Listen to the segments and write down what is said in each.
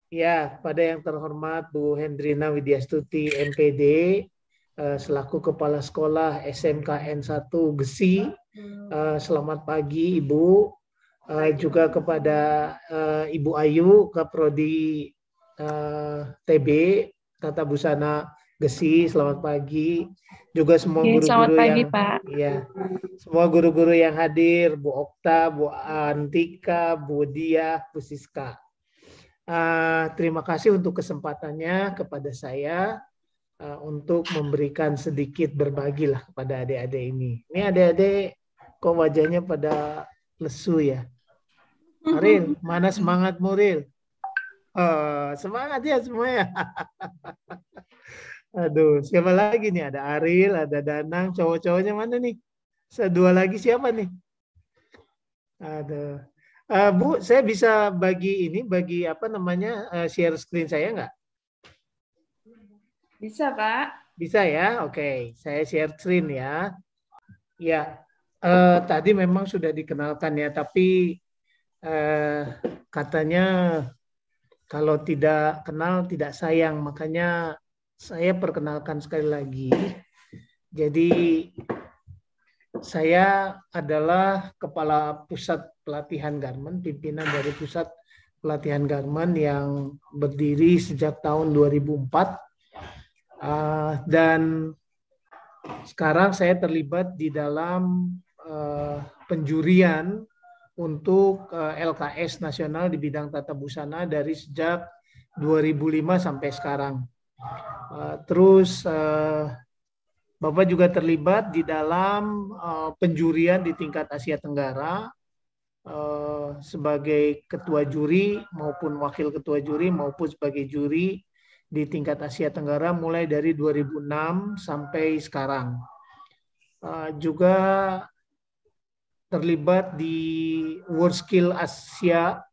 Ya, pada yang terhormat Bu Hendrina Widyastuti MPD selaku Kepala Sekolah SMKN 1 Gesi. Selamat pagi Ibu. Juga kepada Ibu Ayu Kaprodi TB Tata Busana Gesi, selamat pagi. Juga semua Oke, selamat guru-guru pagi, yang Pak. ya, semua guru-guru yang hadir, Bu Okta, Bu Antika, Bu Dia, Bu Siska. Terima kasih untuk kesempatannya kepada saya untuk memberikan sedikit berbagi lah kepada adik-adik ini. Ini adik-adik kok wajahnya pada lesu ya. Aril, mana semangat Muril? Semangat ya semua ya. Aduh, siapa lagi nih? Ada Aril, ada Danang, cowok-cowoknya mana nih? Dua lagi siapa nih? Aduh. Bu, saya bisa bagi apa namanya share screen saya nggak? Bisa, Pak. Bisa ya? Oke, saya share screen ya. Ya, tadi memang sudah dikenalkan ya, tapi eh, katanya kalau tidak kenal tidak sayang, makanya saya perkenalkan sekali lagi. Jadi saya adalah Kepala Pusat Pelatihan Garmen, pimpinan dari Pusat Pelatihan Garmen yang berdiri sejak tahun 2004. Dan sekarang saya terlibat di dalam penjurian untuk LKS nasional di bidang tata busana dari sejak 2005 sampai sekarang. Terus Bapak juga terlibat di dalam penjurian di tingkat Asia Tenggara sebagai ketua juri maupun wakil ketua juri maupun sebagai juri di tingkat Asia Tenggara mulai dari 2006 sampai sekarang. Juga terlibat di World Skill Asia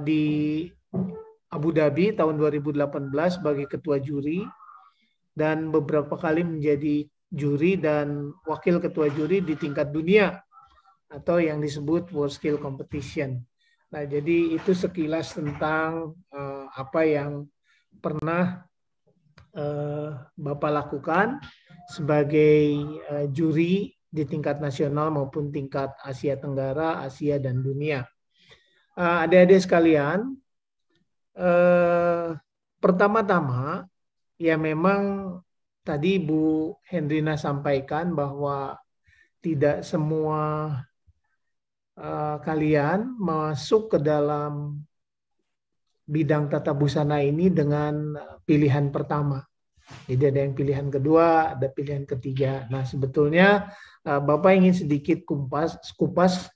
di Abu Dhabi tahun 2018 sebagai ketua juri dan beberapa kali menjadi juri dan wakil ketua juri di tingkat dunia atau yang disebut World Skill Competition. Nah, jadi itu sekilas tentang apa yang pernah Bapak lakukan sebagai juri di tingkat nasional maupun tingkat Asia Tenggara, Asia, dan dunia. Adik-adik sekalian, pertama-tama ya memang tadi Bu Hendrina sampaikan bahwa tidak semua kalian masuk ke dalam bidang tata busana ini dengan pilihan pertama. Jadi ada yang pilihan kedua, ada pilihan ketiga. Nah, sebetulnya Bapak ingin sedikit kupas.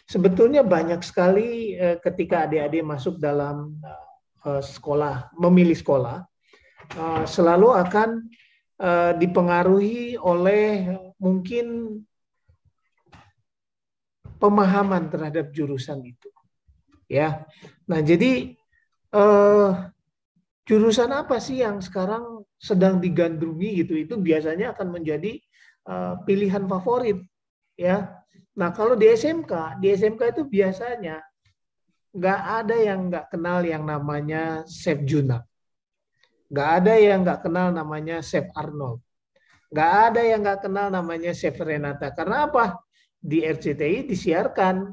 Sebetulnya banyak sekali ketika adik-adik masuk dalam sekolah, memilih sekolah, selalu akan dipengaruhi oleh mungkin pemahaman terhadap jurusan itu. Ya, nah jadi jurusan apa sih yang sekarang sedang digandrungi gitu? Itu biasanya akan menjadi pilihan favorit, ya. Nah kalau di SMK itu biasanya nggak ada yang nggak kenal yang namanya Chef Junap, nggak ada yang nggak kenal namanya Chef Arnold, nggak ada yang nggak kenal namanya Chef Renata. Karena apa? Di RCTI disiarkan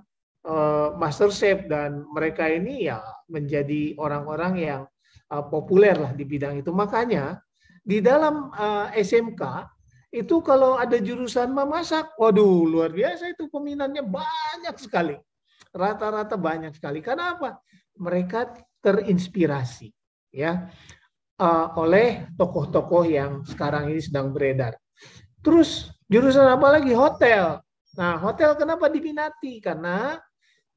Master Chef dan mereka ini ya menjadi orang-orang yang populer lah di bidang itu. Makanya di dalam SMK itu kalau ada jurusan memasak, waduh luar biasa itu peminatnya banyak sekali. Rata-rata banyak sekali. Karena apa? Mereka terinspirasi ya oleh tokoh-tokoh yang sekarang ini sedang beredar. Terus jurusan apa lagi? Hotel. Nah, hotel kenapa diminati? Karena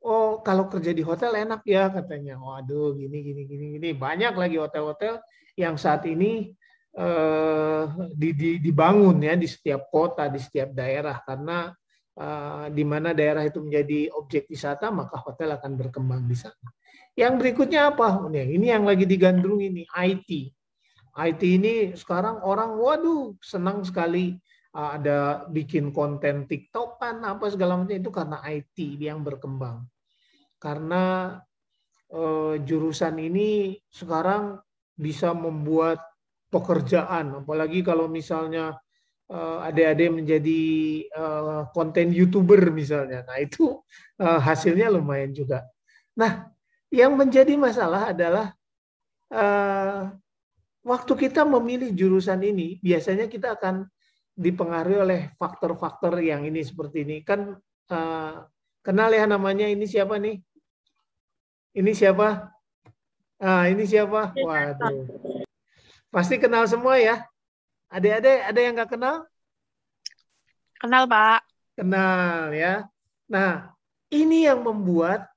oh kalau kerja di hotel enak ya katanya. Waduh, gini. Banyak lagi hotel-hotel yang saat ini dibangun ya di setiap kota, di setiap daerah karena di mana daerah itu menjadi objek wisata maka hotel akan berkembang di sana. Yang berikutnya apa? Ini yang lagi digandrung ini IT. IT ini sekarang orang waduh senang sekali ada bikin konten TikTokan apa segala macam itu karena IT yang berkembang. Karena jurusan ini sekarang bisa membuat pekerjaan, apalagi kalau misalnya adik-adik menjadi konten YouTuber misalnya. Nah, itu hasilnya lumayan juga. Nah, yang menjadi masalah adalah eh, waktu kita memilih jurusan ini, biasanya kita akan dipengaruhi oleh faktor-faktor yang ini seperti ini. Kan eh, kenal ya namanya, ini siapa nih? Ini siapa? Ah, ini siapa? Waduh, pasti kenal semua ya. Adik-adik ada yang nggak kenal? Kenal, Pak. Kenal ya. Nah, ini yang membuat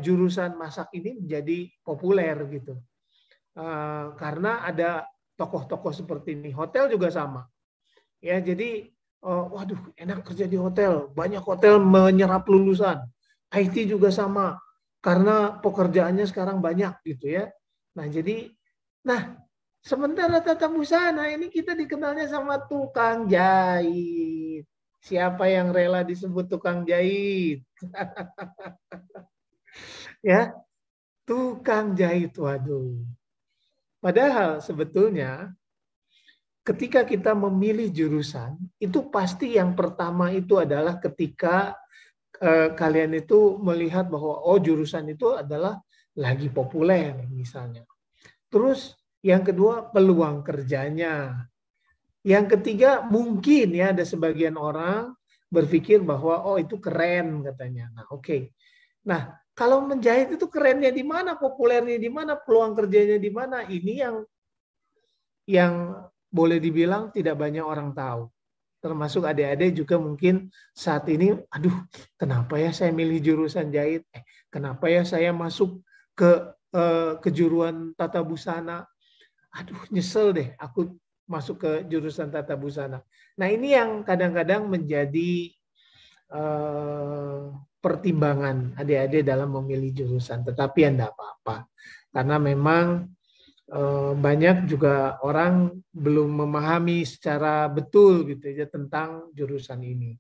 jurusan masak ini menjadi populer gitu. Karena ada tokoh-tokoh seperti ini. Hotel juga sama. Ya, jadi waduh, enak kerja di hotel. Banyak hotel menyerap lulusan. IT juga sama. Karena pekerjaannya sekarang banyak gitu ya. Nah, nah, sementara tata busana ini kita dikenalnya sama tukang jahit. Siapa yang rela disebut tukang jahit? Ya, tukang jahit. Waduh. Padahal sebetulnya ketika kita memilih jurusan, itu pasti yang pertama itu adalah ketika kalian itu melihat bahwa oh jurusan itu adalah lagi populer misalnya. Terus yang kedua peluang kerjanya. Yang ketiga mungkin ya ada sebagian orang berpikir bahwa oh itu keren katanya. Nah, oke. Nah, kalau menjahit itu kerennya di mana, populernya di mana, peluang kerjanya di mana? Ini yang boleh dibilang tidak banyak orang tahu. Termasuk adik-adik juga mungkin saat ini, aduh, kenapa ya saya milih jurusan jahit? Kenapa ya saya masuk ke kejuruan tata busana? Aduh, nyesel deh aku masuk ke jurusan tata busana. Nah, ini yang kadang-kadang menjadi pertimbangan adik-adik dalam memilih jurusan. Tetapi ya enggak apa-apa. Karena memang banyak juga orang belum memahami secara betul gitu ya tentang jurusan ini.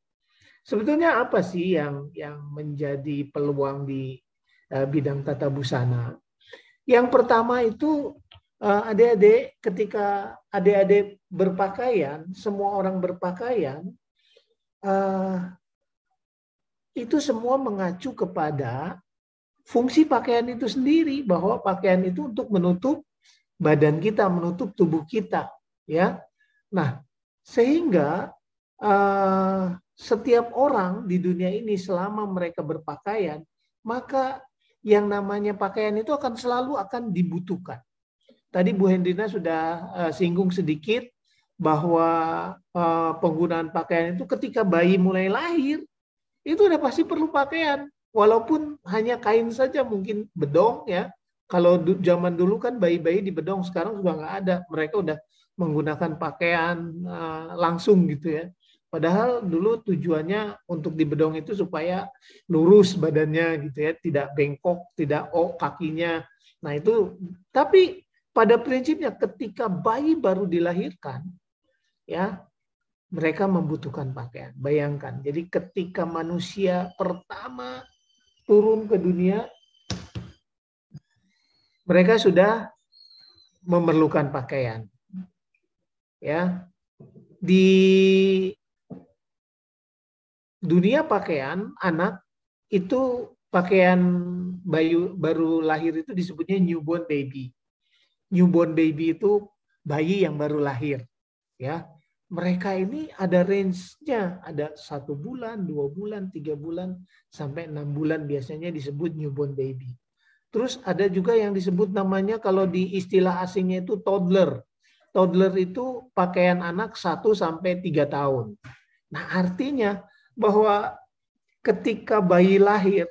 Sebetulnya apa sih yang menjadi peluang di bidang tata busana? Yang pertama itu adik-adik ketika adik-adik berpakaian, semua orang berpakaian eh, itu semua mengacu kepada fungsi pakaian itu sendiri, bahwa pakaian itu untuk menutup badan kita, menutup tubuh kita, ya. Nah, sehingga setiap orang di dunia ini selama mereka berpakaian, maka yang namanya pakaian itu akan dibutuhkan. Tadi Bu Hendrina sudah singgung sedikit bahwa penggunaan pakaian itu ketika bayi mulai lahir, itu udah pasti perlu pakaian. Walaupun hanya kain saja, mungkin bedong ya. Kalau zaman dulu kan bayi-bayi di bedong, sekarang juga nggak ada. Mereka udah menggunakan pakaian langsung gitu ya. Padahal dulu tujuannya untuk di bedong itu supaya lurus badannya gitu ya, tidak bengkok, tidak kakinya. Nah itu, tapi pada prinsipnya ketika bayi baru dilahirkan, ya mereka membutuhkan pakaian. Bayangkan, jadi ketika manusia pertama turun ke dunia, mereka sudah memerlukan pakaian. Ya, di dunia pakaian anak itu pakaian baru lahir itu disebutnya newborn baby. Newborn baby itu bayi yang baru lahir. Ya, mereka ini ada range-nya, ada 1 bulan, 2 bulan, 3 bulan, sampai 6 bulan biasanya disebut newborn baby. Terus ada juga yang disebut namanya kalau di istilah asingnya itu toddler. Toddler itu pakaian anak 1 sampai 3 tahun. Nah artinya bahwa ketika bayi lahir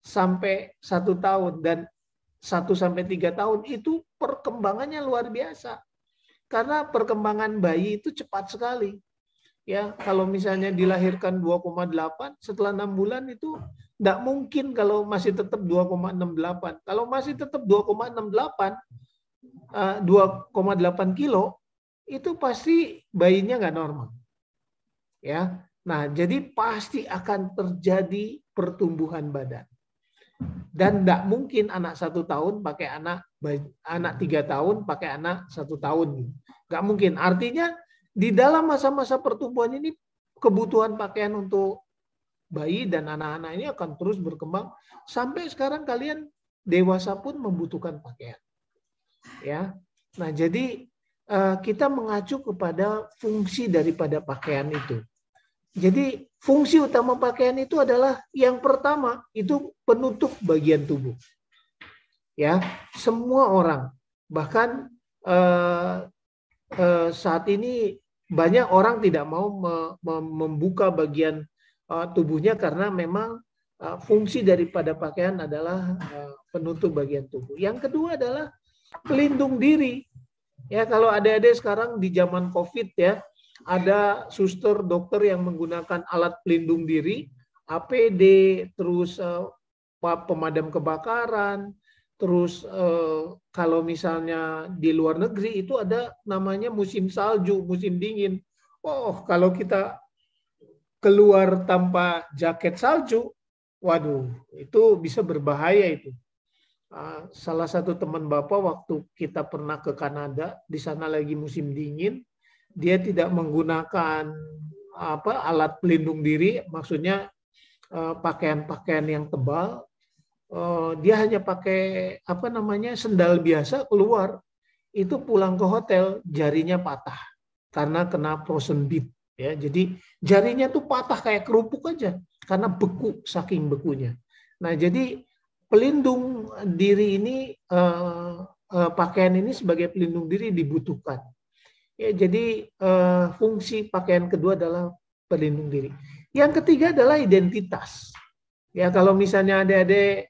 sampai 1 tahun dan 1 sampai 3 tahun itu perkembangannya luar biasa. Karena perkembangan bayi itu cepat sekali. Ya, kalau misalnya dilahirkan 2,8, setelah 6 bulan itu tidak mungkin kalau masih tetap 2,68. Kalau masih tetap 2,68, 2,8 kilo, itu pasti bayinya nggak normal. Ya, nah jadi pasti akan terjadi pertumbuhan badan. Dan tidak mungkin anak 1 tahun pakai anak 3 tahun pakai anak 1 tahun. Nggak mungkin. Artinya di dalam masa-masa pertumbuhan ini kebutuhan pakaian untuk bayi dan anak-anak ini akan terus berkembang sampai sekarang kalian dewasa pun membutuhkan pakaian. Ya. Nah, jadi kita mengacu kepada fungsi daripada pakaian itu. Jadi fungsi utama pakaian itu adalah yang pertama itu penutup bagian tubuh. Ya, semua orang, bahkan saat ini banyak orang tidak mau membuka bagian tubuhnya karena memang fungsi daripada pakaian adalah penutup bagian tubuh. Yang kedua adalah pelindung diri. Ya, kalau adik-adik sekarang di zaman COVID ya, ada suster dokter yang menggunakan alat pelindung diri, APD, terus pemadam kebakaran, terus kalau misalnya di luar negeri itu ada namanya musim salju, musim dingin. Oh, kalau kita keluar tanpa jaket salju, waduh, itu bisa berbahaya itu. Salah satu teman Bapak waktu kita pernah ke Kanada, di sana lagi musim dingin, dia tidak menggunakan alat pelindung diri, maksudnya pakaian-pakaian yang tebal. Dia hanya pakai sendal biasa keluar. Itu pulang ke hotel jarinya patah karena kena frozen bit. Ya, jadi jarinya tuh patah kayak kerupuk aja karena beku, saking bekunya. Nah, jadi pelindung diri ini pakaian ini sebagai pelindung diri dibutuhkan. Ya, jadi fungsi pakaian kedua adalah pelindung diri. Yang ketiga adalah identitas. Ya, kalau misalnya adik-adik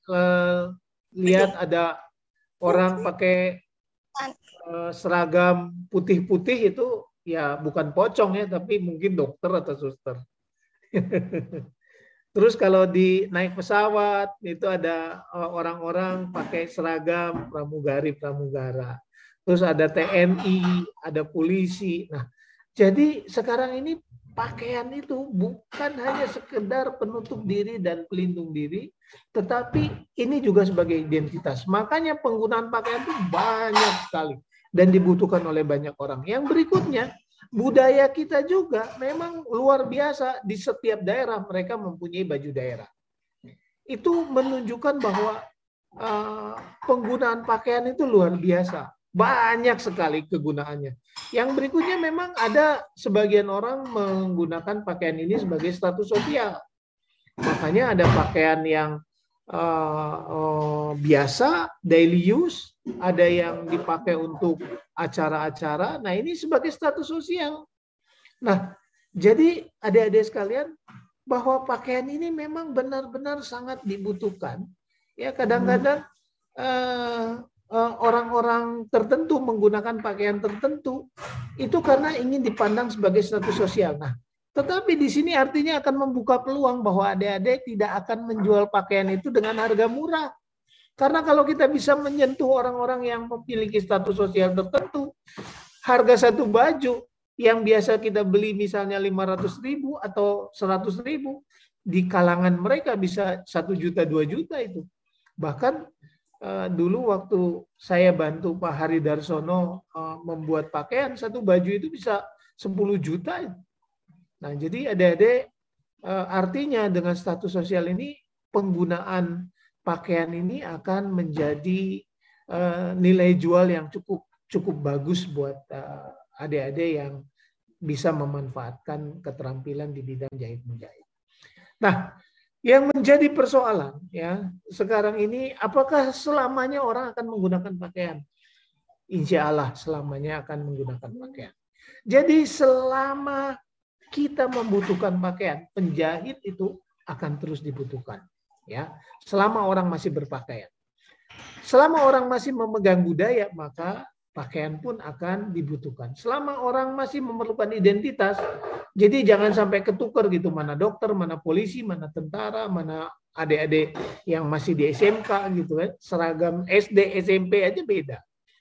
lihat ada orang pakai seragam putih-putih itu ya bukan pocong ya, tapi mungkin dokter atau suster. Terus kalau naik pesawat itu ada orang-orang pakai seragam pramugari-pramugara. Terus ada TNI, ada polisi. Nah, jadi sekarang ini pakaian itu bukan hanya sekedar penutup diri dan pelindung diri, tetapi ini juga sebagai identitas. Makanya penggunaan pakaian itu banyak sekali dan dibutuhkan oleh banyak orang. Yang berikutnya, budaya kita juga memang luar biasa. Di setiap daerah mereka mempunyai baju daerah. Itu menunjukkan bahwa penggunaan pakaian itu luar biasa. Banyak sekali kegunaannya. Yang berikutnya memang ada sebagian orang menggunakan pakaian ini sebagai status sosial. Makanya ada pakaian yang biasa, daily use, ada yang dipakai untuk acara-acara. Nah, ini sebagai status sosial. Nah, jadi adik-adik sekalian, bahwa pakaian ini memang benar-benar sangat dibutuhkan. Ya, kadang-kadang orang-orang tertentu menggunakan pakaian tertentu itu karena ingin dipandang sebagai status sosial. Nah, tetapi di sini artinya akan membuka peluang bahwa adik-adik tidak akan menjual pakaian itu dengan harga murah. Karena kalau kita bisa menyentuh orang-orang yang memiliki status sosial tertentu, harga satu baju yang biasa kita beli misalnya 500.000 atau 100.000, di kalangan mereka bisa 1 juta, 2 juta itu. Bahkan dulu waktu saya bantu Pak Hari Darsono membuat pakaian, satu baju itu bisa 10 juta. Nah, jadi adik-adik artinya dengan status sosial ini penggunaan pakaian ini akan menjadi nilai jual yang cukup bagus buat adik-adik yang bisa memanfaatkan keterampilan di bidang jahit-menjahit. Nah, yang menjadi persoalan ya sekarang ini, apakah selamanya orang akan menggunakan pakaian? Insya Allah selamanya akan menggunakan pakaian. Jadi selama kita membutuhkan pakaian, penjahit itu akan terus dibutuhkan. Ya, selama orang masih berpakaian. Selama orang masih memegang budaya, maka pakaian pun akan dibutuhkan. Selama orang masih memerlukan identitas, jadi jangan sampai ketukar gitu, mana dokter, mana polisi, mana tentara, mana adik-adik yang masih di SMK gitu kan. Seragam SD, SMP aja beda.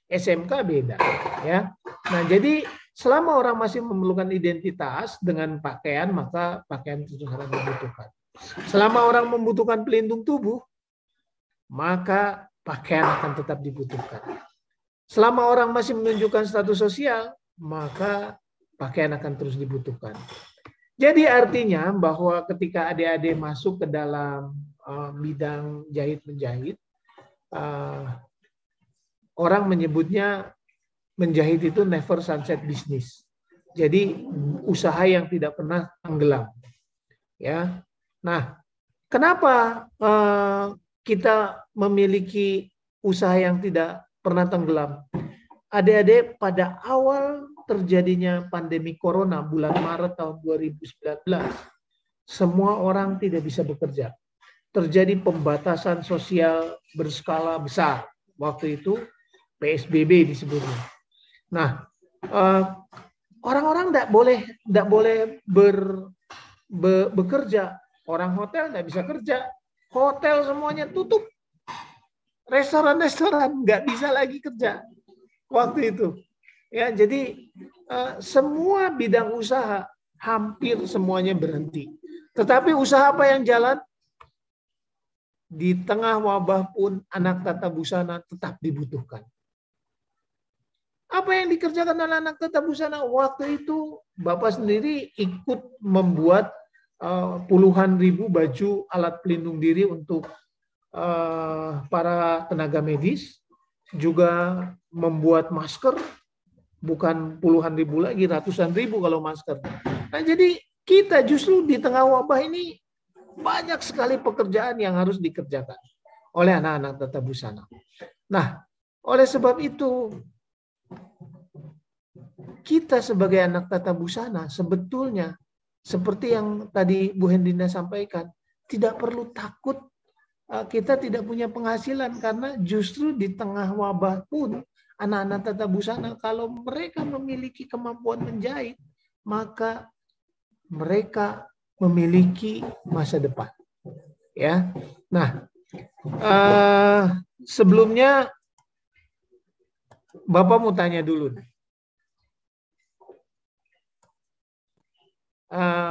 SMK beda, ya. Nah, jadi selama orang masih memerlukan identitas dengan pakaian, maka pakaian itu sangat dibutuhkan. Selama orang membutuhkan pelindung tubuh, maka pakaian akan tetap dibutuhkan. Selama orang masih menunjukkan status sosial, maka pakaian akan terus dibutuhkan. Jadi artinya bahwa ketika adik-adik masuk ke dalam bidang jahit-menjahit, orang menyebutnya menjahit itu never sunset business. Jadi usaha yang tidak pernah tenggelam. Ya. Nah, kenapa kita memiliki usaha yang tidak pernah tenggelam? Adik-adik, pada awal terjadinya pandemi corona bulan Maret tahun 2019, semua orang tidak bisa bekerja. Terjadi pembatasan sosial berskala besar. Waktu itu PSBB disebutnya. Nah, orang-orang tidak boleh bekerja. Orang hotel tidak bisa kerja. Hotel semuanya tutup. Restoran-restoran nggak bisa lagi kerja waktu itu. Ya, jadi semua bidang usaha hampir semuanya berhenti. Tetapi usaha apa yang jalan? Di tengah wabah pun anak tata busana tetap dibutuhkan. Apa yang dikerjakan oleh anak tata busana? Waktu itu Bapak sendiri ikut membuat puluhan ribu baju alat pelindung diri untuk para tenaga medis, juga membuat masker, bukan puluhan ribu lagi, ratusan ribu kalau masker. Nah, jadi kita justru di tengah wabah ini banyak sekali pekerjaan yang harus dikerjakan oleh anak-anak tata busana. Nah, oleh sebab itu kita sebagai anak tata busana sebetulnya seperti yang tadi Bu Hendrina sampaikan, tidak perlu takut kita tidak punya penghasilan, karena justru di tengah wabah pun anak-anak tata busana kalau mereka memiliki kemampuan menjahit, maka mereka memiliki masa depan. Ya. Nah, sebelumnya Bapak mau tanya dulu.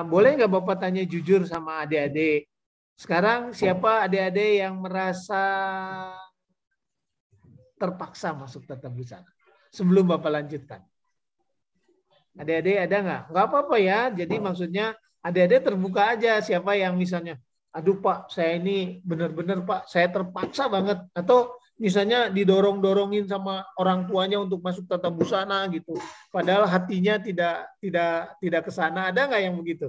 Boleh nggak Bapak tanya jujur sama adik-adik? Sekarang siapa adik-adik yang merasa terpaksa masuk tata busana? Sebelum Bapak lanjutkan. Adik-adik ada nggak? Nggak apa-apa ya. Jadi maksudnya adik-adik terbuka aja. Siapa yang misalnya, aduh Pak, saya ini benar-benar Pak, saya terpaksa banget. Atau misalnya didorong-dorongin sama orang tuanya untuk masuk tata busana gitu. Padahal hatinya tidak ke sana. Ada nggak yang begitu?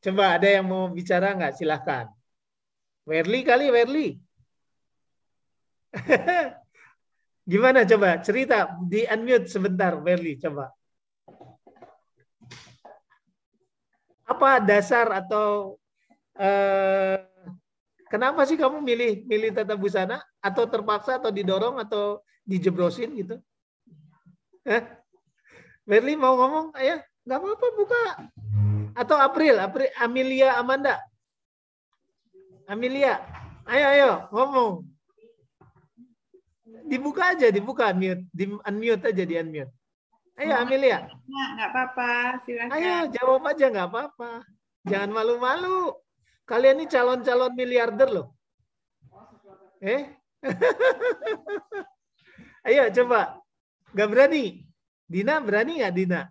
Coba ada yang mau bicara nggak? Silahkan. Werli kali, Werli. Gimana coba? Cerita. Di unmute sebentar, Werli. Coba. Apa dasar atau kenapa sih kamu milih tata busana? Atau terpaksa, atau didorong, atau dijebrosin gitu? Werli mau ngomong? Ayo, nggak apa-apa, buka. Atau April, Amelia, Amanda. Amelia, ayo ngomong. Dibuka aja, dibuka unmute aja, di unmute. Ayo Amelia. Nggak apa-apa, silakan. Ayo jawab aja, nggak apa-apa. Jangan malu-malu. Kalian ini calon-calon miliarder loh. Ayo coba. Nggak berani. Dina berani nggak Dina?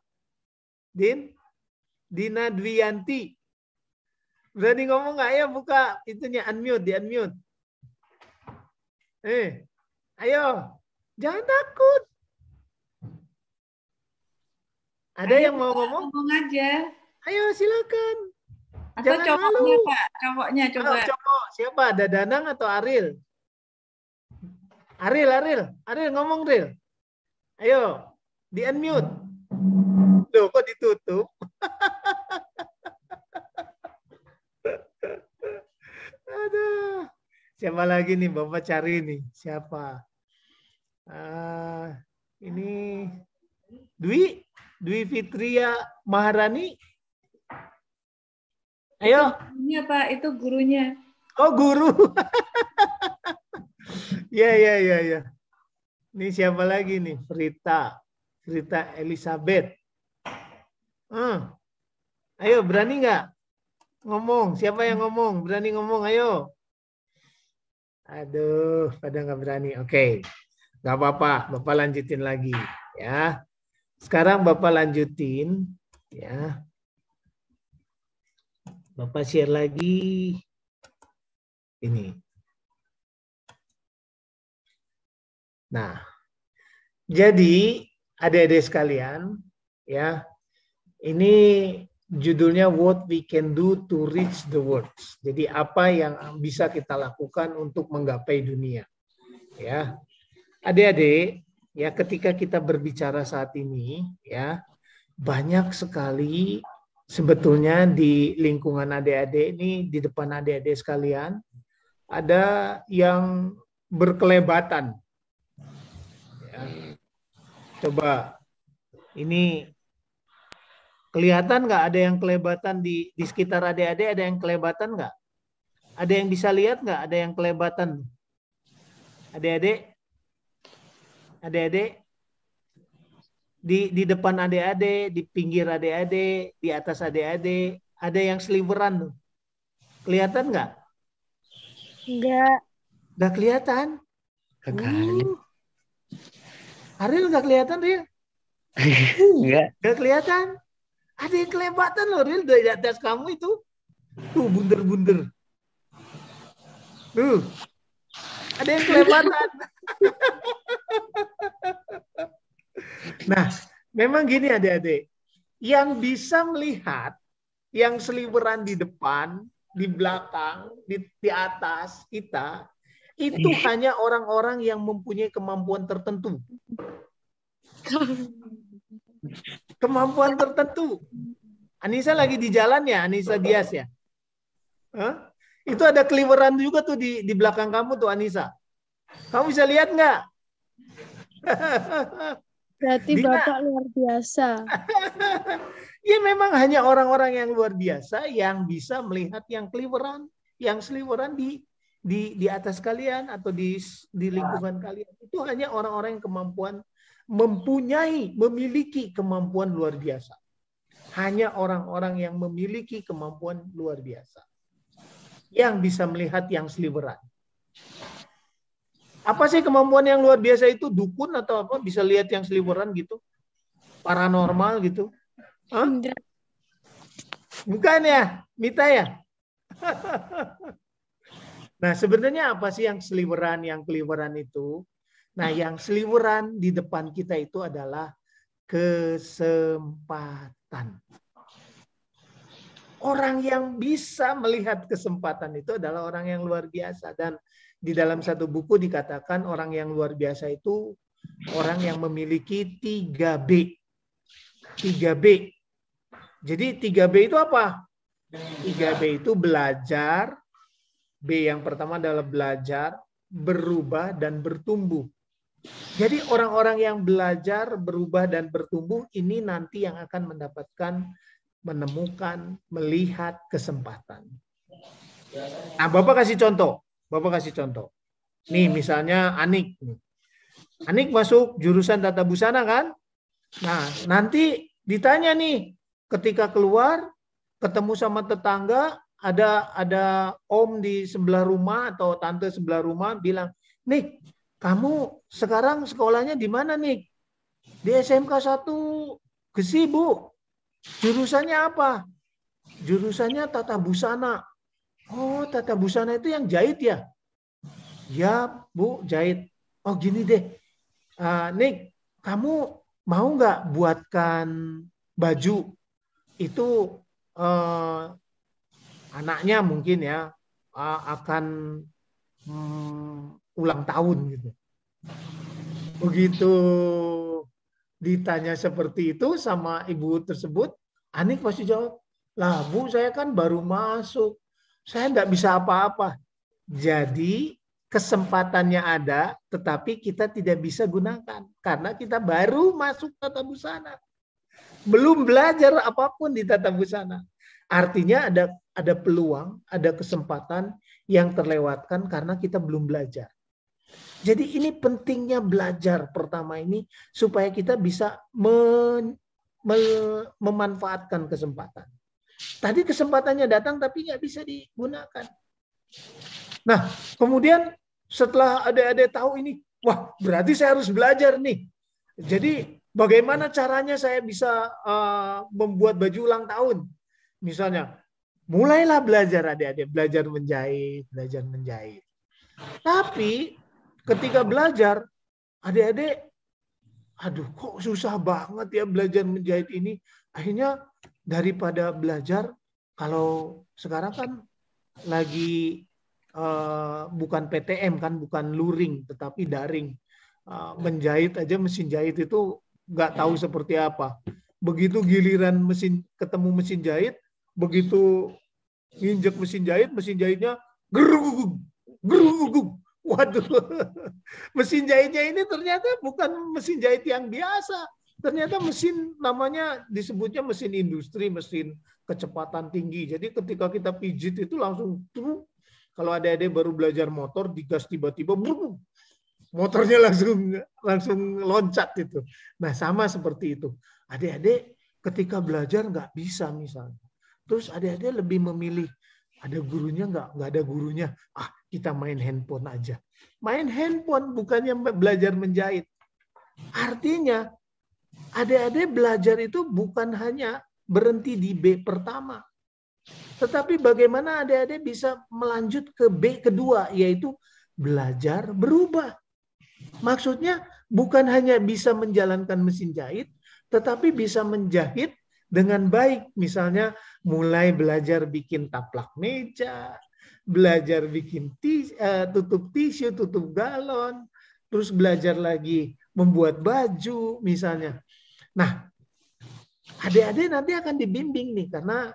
Dina Dwianti. Berani ngomong nggak? Ayo buka itunya, unmute, di unmute. Ayo, jangan takut. Ada yang mau ngomong? Ngomong aja. Ayo silakan. Atau Jangan cowoknya malu. Pak, cowoknya coba. Cowok, siapa? Ada Danang atau Aril? Aril ngomong Ril. Ayo, di unmute. Loh, kok ditutup? Aduh. Siapa lagi nih? Bapak cari nih. Siapa? Ini Dwi Fitria Maharani. Ayo. Gurunya Pak, itu gurunya. Oh, guru. Ya. Ini siapa lagi nih? Frita Elizabeth. Ayo, berani nggak ngomong? Siapa yang ngomong? Berani ngomong? Ayo. Aduh, pada nggak berani. Oke, nggak apa-apa. Bapak lanjutin lagi, ya. Sekarang Bapak lanjutin, ya. Bapak share lagi ini. Nah, jadi adik-adik sekalian, ya, ini judulnya What We Can Do to Reach the World. Jadi apa yang bisa kita lakukan untuk menggapai dunia, ya. Adik-adik, ya, ketika kita berbicara saat ini, ya, banyak sekali sebetulnya di lingkungan adik-adik ini, di depan adik-adik sekalian, ada yang berkelebatan. Ya. Coba, ini kelihatan nggak ada yang kelebatan di sekitar adik-adik? Ada yang kelebatan nggak? Ada yang bisa lihat nggak? Ada yang kelebatan? Adik-adik? Adik-adik? Di depan adik-adik, di pinggir adik-adik, di atas adik-adik, ada yang sliveran tuh. Kelihatan nggak? Enggak. Nggak kelihatan? Kagak. Ariel nggak kelihatan, Ril? Enggak. Nggak kelihatan? Ada yang kelebatan loh, Ril, dari atas kamu itu. Tuh, bunder-bunder. Tuh, ada yang kelebatan. Nah, memang gini adik-adik. Yang bisa melihat, yang seliweran di depan, di belakang, di atas kita, itu hanya orang-orang yang mempunyai kemampuan tertentu. Kemampuan tertentu. Anissa lagi di jalan ya, Anissa Dias ya? Hah? Itu ada keliweran juga tuh di belakang kamu tuh, Anissa. Kamu bisa lihat nggak? Berarti Dina. Bapak luar biasa. Ya memang hanya orang-orang yang luar biasa yang bisa melihat yang keliweran, yang seliweran di atas kalian atau di lingkungan kalian. Itu hanya orang-orang yang memiliki kemampuan luar biasa. Hanya orang-orang yang memiliki kemampuan luar biasa yang bisa melihat yang seliweran. Apa sih kemampuan yang luar biasa itu? Dukun atau apa? Bisa lihat yang seliweran gitu? Paranormal gitu? Hah? Bukan ya? Mita ya? Nah, sebenarnya apa sih yang seliweran, yang keliweran itu? Nah, yang seliweran di depan kita itu adalah kesempatan. Orang yang bisa melihat kesempatan itu adalah orang yang luar biasa. Dan di dalam satu buku dikatakan orang yang luar biasa itu orang yang memiliki 3B. 3B. Jadi 3B itu apa? 3B itu belajar. B yang pertama adalah belajar, berubah, dan bertumbuh. Jadi orang-orang yang belajar, berubah, dan bertumbuh ini nanti yang akan mendapatkan, menemukan, melihat kesempatan. Nah, Bapak kasih contoh. Bapak kasih contoh. Nih, misalnya Anik. Anik masuk jurusan tata busana kan? Nah, nanti ditanya nih, ketika keluar, ketemu sama tetangga, ada om di sebelah rumah atau tante sebelah rumah bilang, Nik, kamu sekarang sekolahnya di mana, Nik? Di SMK 1 Gesi, Bu. Jurusannya apa? Jurusannya tata busana. Oh, tata busana itu yang jahit ya? Ya, Bu, jahit. Oh, gini deh. Nik, kamu mau nggak buatkan baju? Itu anaknya mungkin ya akan ulang tahun gitu. Begitu ditanya seperti itu sama ibu tersebut, Anik pasti jawab, lah Bu, saya kan baru masuk, saya nggak bisa apa-apa. Jadi kesempatannya ada, tetapi kita tidak bisa gunakan karena kita baru masuk tata busana, belum belajar apapun di tata busana. Artinya ada peluang, ada kesempatan yang terlewatkan karena kita belum belajar. Jadi ini pentingnya belajar pertama ini supaya kita bisa memanfaatkan kesempatan. Tadi kesempatannya datang tapi nggak bisa digunakan. Nah, kemudian Setelah adik-adik tahu ini, wah berarti saya harus belajar nih. Jadi bagaimana caranya saya bisa membuat baju ulang tahun? Misalnya, mulailah belajar adik-adik, belajar menjahit. Tapi ketika belajar, adik-adik, aduh kok susah banget ya belajar menjahit ini. Akhirnya daripada belajar, kalau sekarang kan lagi bukan PTM kan, bukan luring, tetapi daring. Menjahit aja mesin jahit itu nggak tahu seperti apa. Begitu giliran ketemu mesin jahit, begitu injek mesin jahitnya gerugug, gerugug. Waduh, mesin jahitnya ini ternyata bukan mesin jahit yang biasa. Ternyata mesin namanya disebutnya mesin industri, mesin kecepatan tinggi. Jadi ketika kita pijit itu langsung tuh. Kalau adik-adik baru belajar motor, digas tiba-tiba, motornya langsung loncat itu. Nah sama seperti itu. Adik-adik ketika belajar nggak bisa misalnya. Terus adik-adik lebih memilih, ada gurunya nggak ada gurunya. Kita main handphone aja. Main handphone bukannya belajar menjahit. Artinya adik-adik belajar itu bukan hanya berhenti di B pertama. Tetapi bagaimana adik-adik bisa melanjut ke B kedua, yaitu belajar berubah. Maksudnya bukan hanya bisa menjalankan mesin jahit, tetapi bisa menjahit dengan baik. Misalnya mulai belajar bikin taplak meja, belajar bikin tutup tisu, tutup galon, terus belajar lagi membuat baju misalnya. Nah, adik-adik nanti akan dibimbing nih, karena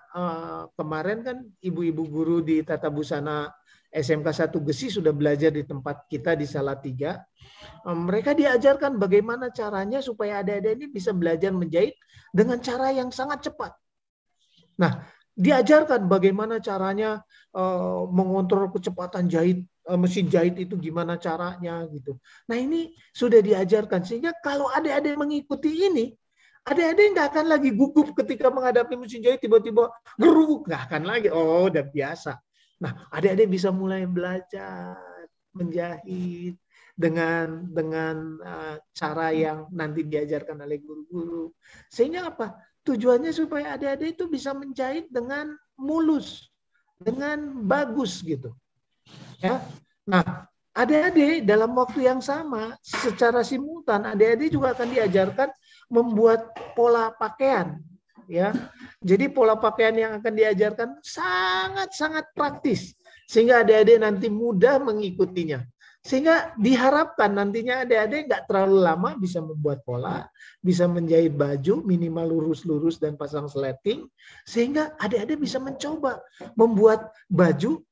kemarin kan ibu-ibu guru di Tata Busana SMK 1 Gesi sudah belajar di tempat kita di Salatiga. Mereka diajarkan bagaimana caranya supaya adik-adik ini bisa belajar menjahit dengan cara yang sangat cepat. Nah, diajarkan bagaimana caranya mengontrol kecepatan jahit, mesin jahit itu gimana caranya gitu. Nah, ini sudah diajarkan sehingga kalau adik-adik mengikuti ini, adik-adik nggak akan lagi gugup ketika menghadapi mesin jahit tiba-tiba geruk, nggak akan lagi. Oh, udah biasa. Nah, adik-adik bisa mulai belajar menjahit dengan cara yang nanti diajarkan oleh guru-guru. Sehingga apa? Tujuannya supaya adik-adik itu bisa menjahit dengan mulus, dengan bagus gitu. Ya. Nah, adik-adik dalam waktu yang sama secara simultan adik-adik juga akan diajarkan membuat pola pakaian, ya. Jadi pola pakaian yang akan diajarkan sangat-sangat praktis sehingga adik-adik nanti mudah mengikutinya. Sehingga diharapkan nantinya adik-adik nggak terlalu lama bisa membuat pola, bisa menjahit baju minimal lurus-lurus dan pasang sleting, sehingga adik-adik bisa mencoba membuat baju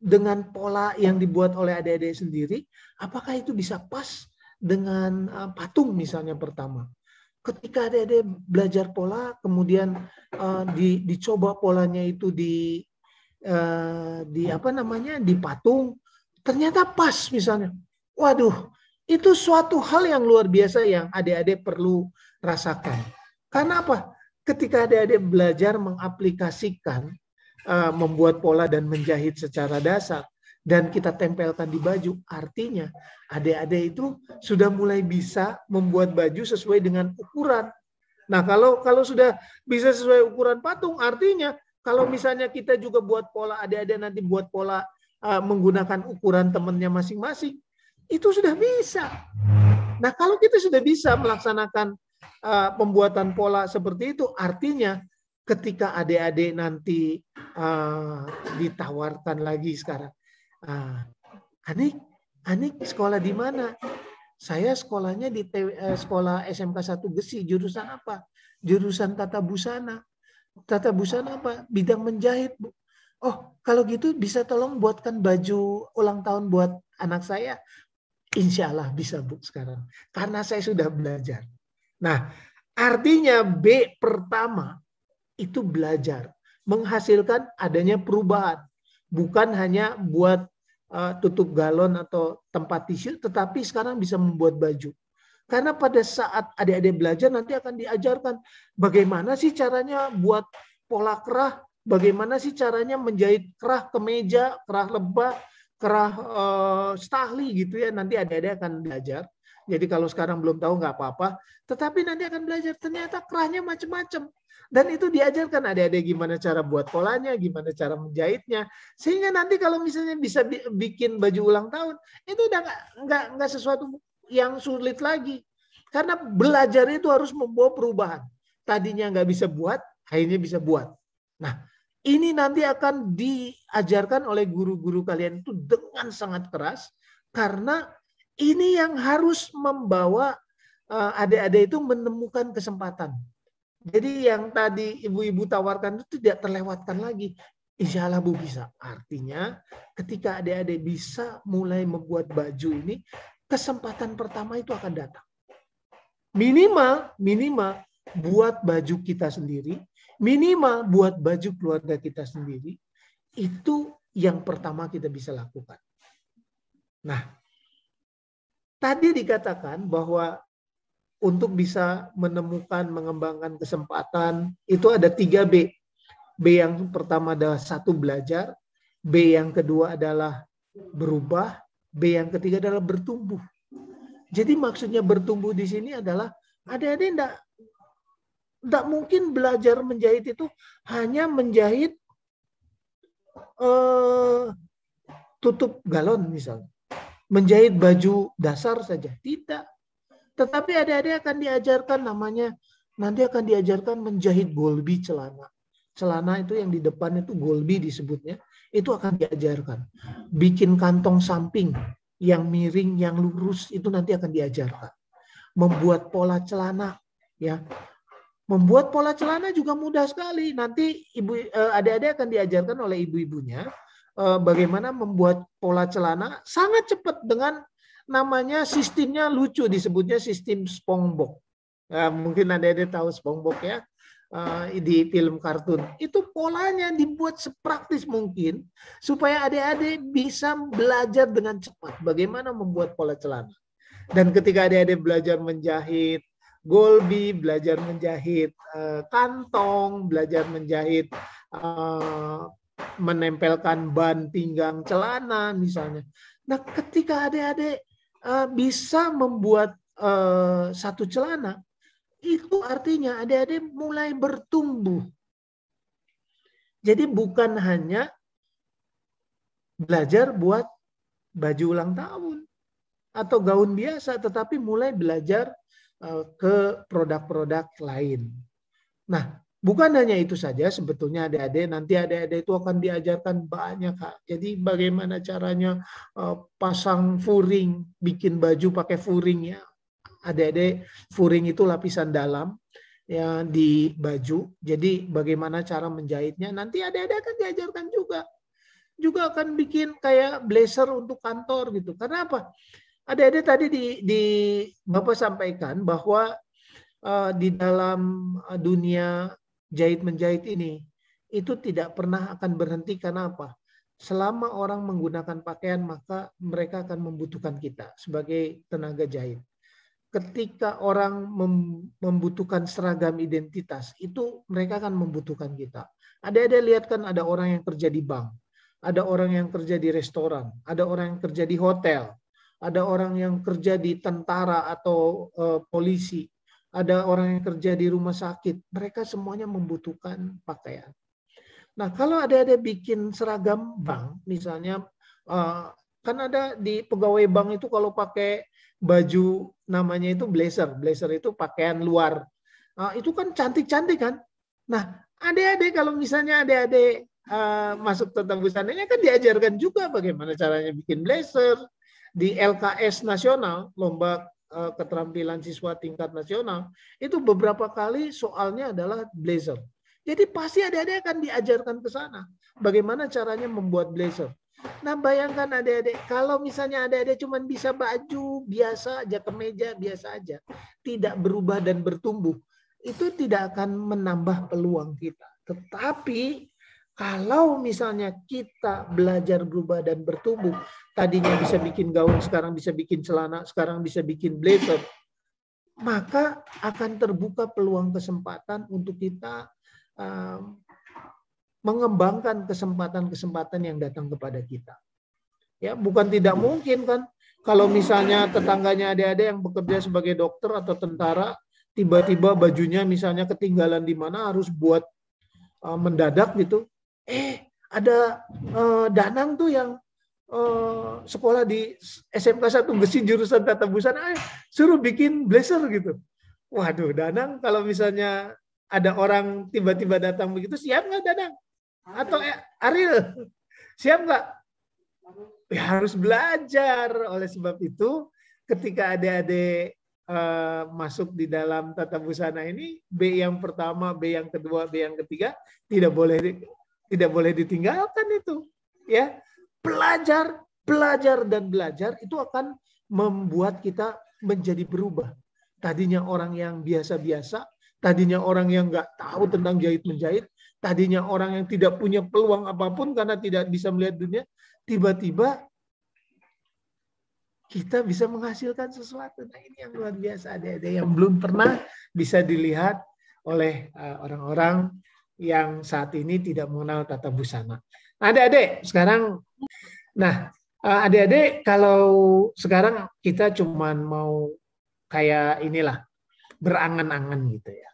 dengan pola yang dibuat oleh adik-adik sendiri, apakah itu bisa pas dengan patung misalnya pertama. Ketika adik-adik belajar pola, kemudian dicoba polanya itu di patung, ternyata pas misalnya. Waduh, itu suatu hal yang luar biasa yang adik-adik perlu rasakan. Karena apa? Ketika adik-adik belajar mengaplikasikan membuat pola dan menjahit secara dasar dan kita tempelkan di baju, artinya adik-adik itu sudah mulai bisa membuat baju sesuai dengan ukuran. Nah, kalau sudah bisa sesuai ukuran patung, artinya kalau misalnya kita juga buat pola, adik-adik nanti buat pola menggunakan ukuran temannya masing-masing, itu sudah bisa. Nah, kalau kita sudah bisa melaksanakan pembuatan pola seperti itu, artinya ketika adik-adik nanti ditawarkan lagi sekarang, Anik sekolah di mana? Saya sekolahnya di sekolah SMK 1 Gesi, jurusan apa? Jurusan Tata Busana. Tata Busana apa? Bidang menjahit, Bu. Oh, kalau gitu bisa tolong buatkan baju ulang tahun buat anak saya. Insya Allah bisa, Bu, sekarang. Karena saya sudah belajar. Nah, artinya B pertama itu belajar. Menghasilkan adanya perubahan. Bukan hanya buat tutup galon atau tempat tisu, tetapi sekarang bisa membuat baju. Karena pada saat adik-adik belajar nanti akan diajarkan bagaimana sih caranya buat pola kerah, bagaimana sih caranya menjahit kerah kemeja, kerah lebah, kerah stahli gitu ya, nanti adik-adik akan belajar. Jadi kalau sekarang belum tahu nggak apa-apa, tetapi nanti akan belajar ternyata kerahnya macam-macam. Dan itu diajarkan adik-adik gimana cara buat polanya, gimana cara menjahitnya. Sehingga nanti kalau misalnya bisa bikin baju ulang tahun, itu udah nggak sesuatu yang sulit lagi. Karena belajar itu harus membawa perubahan. Tadinya nggak bisa buat, akhirnya bisa buat. Nah, ini nanti akan diajarkan oleh guru-guru kalian itu dengan sangat keras. Karena ini yang harus membawa adik-adik itu menemukan kesempatan. Jadi yang tadi ibu-ibu tawarkan itu tidak terlewatkan lagi. Insya Allah Bu bisa. Artinya ketika adik-adik bisa mulai membuat baju ini, kesempatan pertama itu akan datang. Minimal buat baju kita sendiri, minimal buat baju keluarga kita sendiri, itu yang pertama kita bisa lakukan. Nah, tadi dikatakan bahwa untuk bisa menemukan, mengembangkan kesempatan, itu ada 3B. B yang pertama adalah 1, belajar. B yang kedua adalah berubah. B yang ketiga adalah bertumbuh. Jadi maksudnya bertumbuh di sini adalah adik-adik enggak mungkin belajar menjahit itu hanya menjahit tutup galon misalnya. Menjahit baju dasar saja. Tidak. Tetapi adik-adik akan diajarkan nanti akan diajarkan menjahit golbi celana. Celana itu yang di depan itu golbi disebutnya. Itu akan diajarkan. Bikin kantong samping yang miring, yang lurus itu nanti akan diajarkan. Membuat pola celana, ya. Membuat pola celana juga mudah sekali. Nanti adik-adik akan diajarkan oleh ibu-ibunya bagaimana membuat pola celana sangat cepat dengan namanya sistemnya lucu, disebutnya sistem SpongeBob. Mungkin adik-adik tahu SpongeBob ya. Di film kartun itu polanya dibuat sepraktis mungkin supaya adik-adik bisa belajar dengan cepat bagaimana membuat pola celana. Dan ketika adik-adik belajar menjahit golbi, belajar menjahit kantong, belajar menjahit menempelkan ban pinggang celana misalnya. Nah, ketika adik-adik bisa membuat satu celana, itu artinya adik-adik mulai bertumbuh. Jadi bukan hanya belajar buat baju ulang tahun atau gaun biasa, tetapi mulai belajar ke produk-produk lain. Nah, bukan hanya itu saja sebetulnya adik-adik, nanti adik-adik itu akan diajarkan banyak, Kak. Jadi bagaimana caranya pasang furing, bikin baju pakai furing ya. Adik-adik, furing itu lapisan dalam ya di baju. Jadi bagaimana cara menjahitnya nanti adik-adik akan diajarkan juga. Juga akan bikin kayak blazer untuk kantor gitu. Karena apa? Adik-adik tadi di Bapak sampaikan bahwa di dalam dunia jahit menjahit ini itu tidak pernah akan berhenti. Karena apa? Selama orang menggunakan pakaian maka mereka akan membutuhkan kita sebagai tenaga jahit. Ketika orang membutuhkan seragam identitas, itu mereka akan membutuhkan kita. Adik-adik lihat kan ada orang yang kerja di bank, ada orang yang kerja di restoran, ada orang yang kerja di hotel, ada orang yang kerja di tentara atau polisi, ada orang yang kerja di rumah sakit. Mereka semuanya membutuhkan pakaian. Nah, kalau adik-adik bikin seragam bank, misalnya, kan ada di pegawai bank itu kalau pakai baju namanya itu blazer. Blazer itu pakaian luar. Itu kan cantik-cantik kan. Nah, adik-adik kalau misalnya adik-adik masuk tentang busananya kan diajarkan juga bagaimana caranya bikin blazer. Di LKS nasional, lomba keterampilan siswa tingkat nasional, itu beberapa kali soalnya adalah blazer. Jadi pasti adik-adik akan diajarkan ke sana. Bagaimana caranya membuat blazer. Nah, bayangkan adik-adik, kalau misalnya adik-adik cuma bisa baju biasa aja, kemeja biasa aja, tidak berubah dan bertumbuh, itu tidak akan menambah peluang kita. Tetapi kalau misalnya kita belajar berubah dan bertumbuh, tadinya bisa bikin gaun, sekarang bisa bikin celana, sekarang bisa bikin blazer, maka akan terbuka peluang kesempatan untuk kita mengembangkan kesempatan-kesempatan yang datang kepada kita. Ya, bukan tidak mungkin kan. Kalau misalnya tetangganya adik-adik yang bekerja sebagai dokter atau tentara, tiba-tiba bajunya misalnya ketinggalan di mana harus buat mendadak gitu. Ada Danang tuh yang sekolah di SMK 1 Gesi jurusan tata busana, suruh bikin blazer gitu. Waduh, Danang kalau misalnya ada orang tiba-tiba datang begitu, siap nggak Danang? Atau Ariel, siap nggak? Ya, harus belajar. Oleh sebab itu, ketika adik-adik masuk di dalam tata busana ini, B yang pertama, B yang kedua, B yang ketiga tidak boleh ditinggalkan itu. Ya, belajar, dan belajar itu akan membuat kita menjadi berubah. Tadinya orang yang biasa-biasa, tadinya orang yang nggak tahu tentang jahit-menjahit, tadinya orang yang tidak punya peluang apapun karena tidak bisa melihat dunia, tiba-tiba kita bisa menghasilkan sesuatu. Nah, ini yang luar biasa, adik-adik, yang belum pernah bisa dilihat oleh orang-orang yang saat ini tidak mengenal tata busana. Adik-adik, sekarang, nah, adik-adik, kalau sekarang kita cuman mau kayak inilah, berangan-angan gitu ya.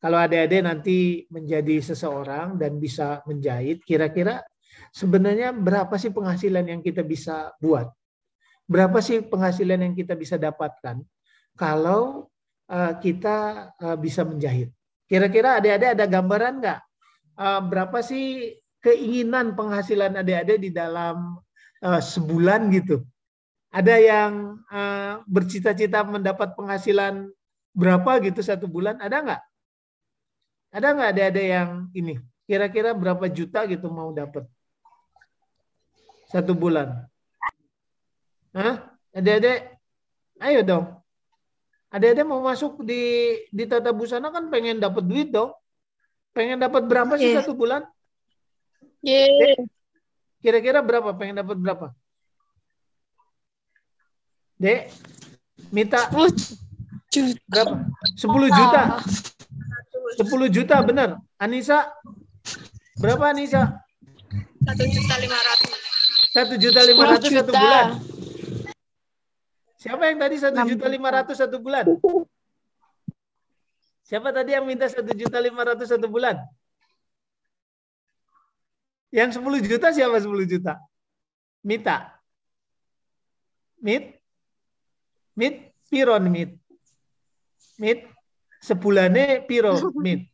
Kalau adik-adik nanti menjadi seseorang dan bisa menjahit, kira-kira sebenarnya berapa sih penghasilan yang kita bisa buat? Berapa sih penghasilan yang kita bisa dapatkan kalau kita bisa menjahit? Kira-kira adik-adik ada gambaran nggak? Berapa sih keinginan penghasilan adik-adik di dalam sebulan gitu? Ada yang bercita-cita mendapat penghasilan berapa gitu satu bulan? Ada nggak? Ada nggak adik-adik yang ini? Kira-kira berapa juta gitu mau dapat satu bulan? Hah? Adik-adik, ayo dong. Adik-adik mau masuk di tata busana kan pengen dapat duit dong. Pengen dapat berapa sih satu bulan? Kira-kira berapa? Pengen dapat berapa? Dek, minta berapa? 10 juta. 10 juta, benar. Anissa, berapa Anissa? 1.500.000. 1.500.000 satu bulan. Siapa yang tadi 1.500.000 satu bulan? Siapa tadi yang minta 1.500.000 satu bulan? Yang 10 juta siapa 10 juta? Mita. Mit piron mit. Mit sepulane piro mit.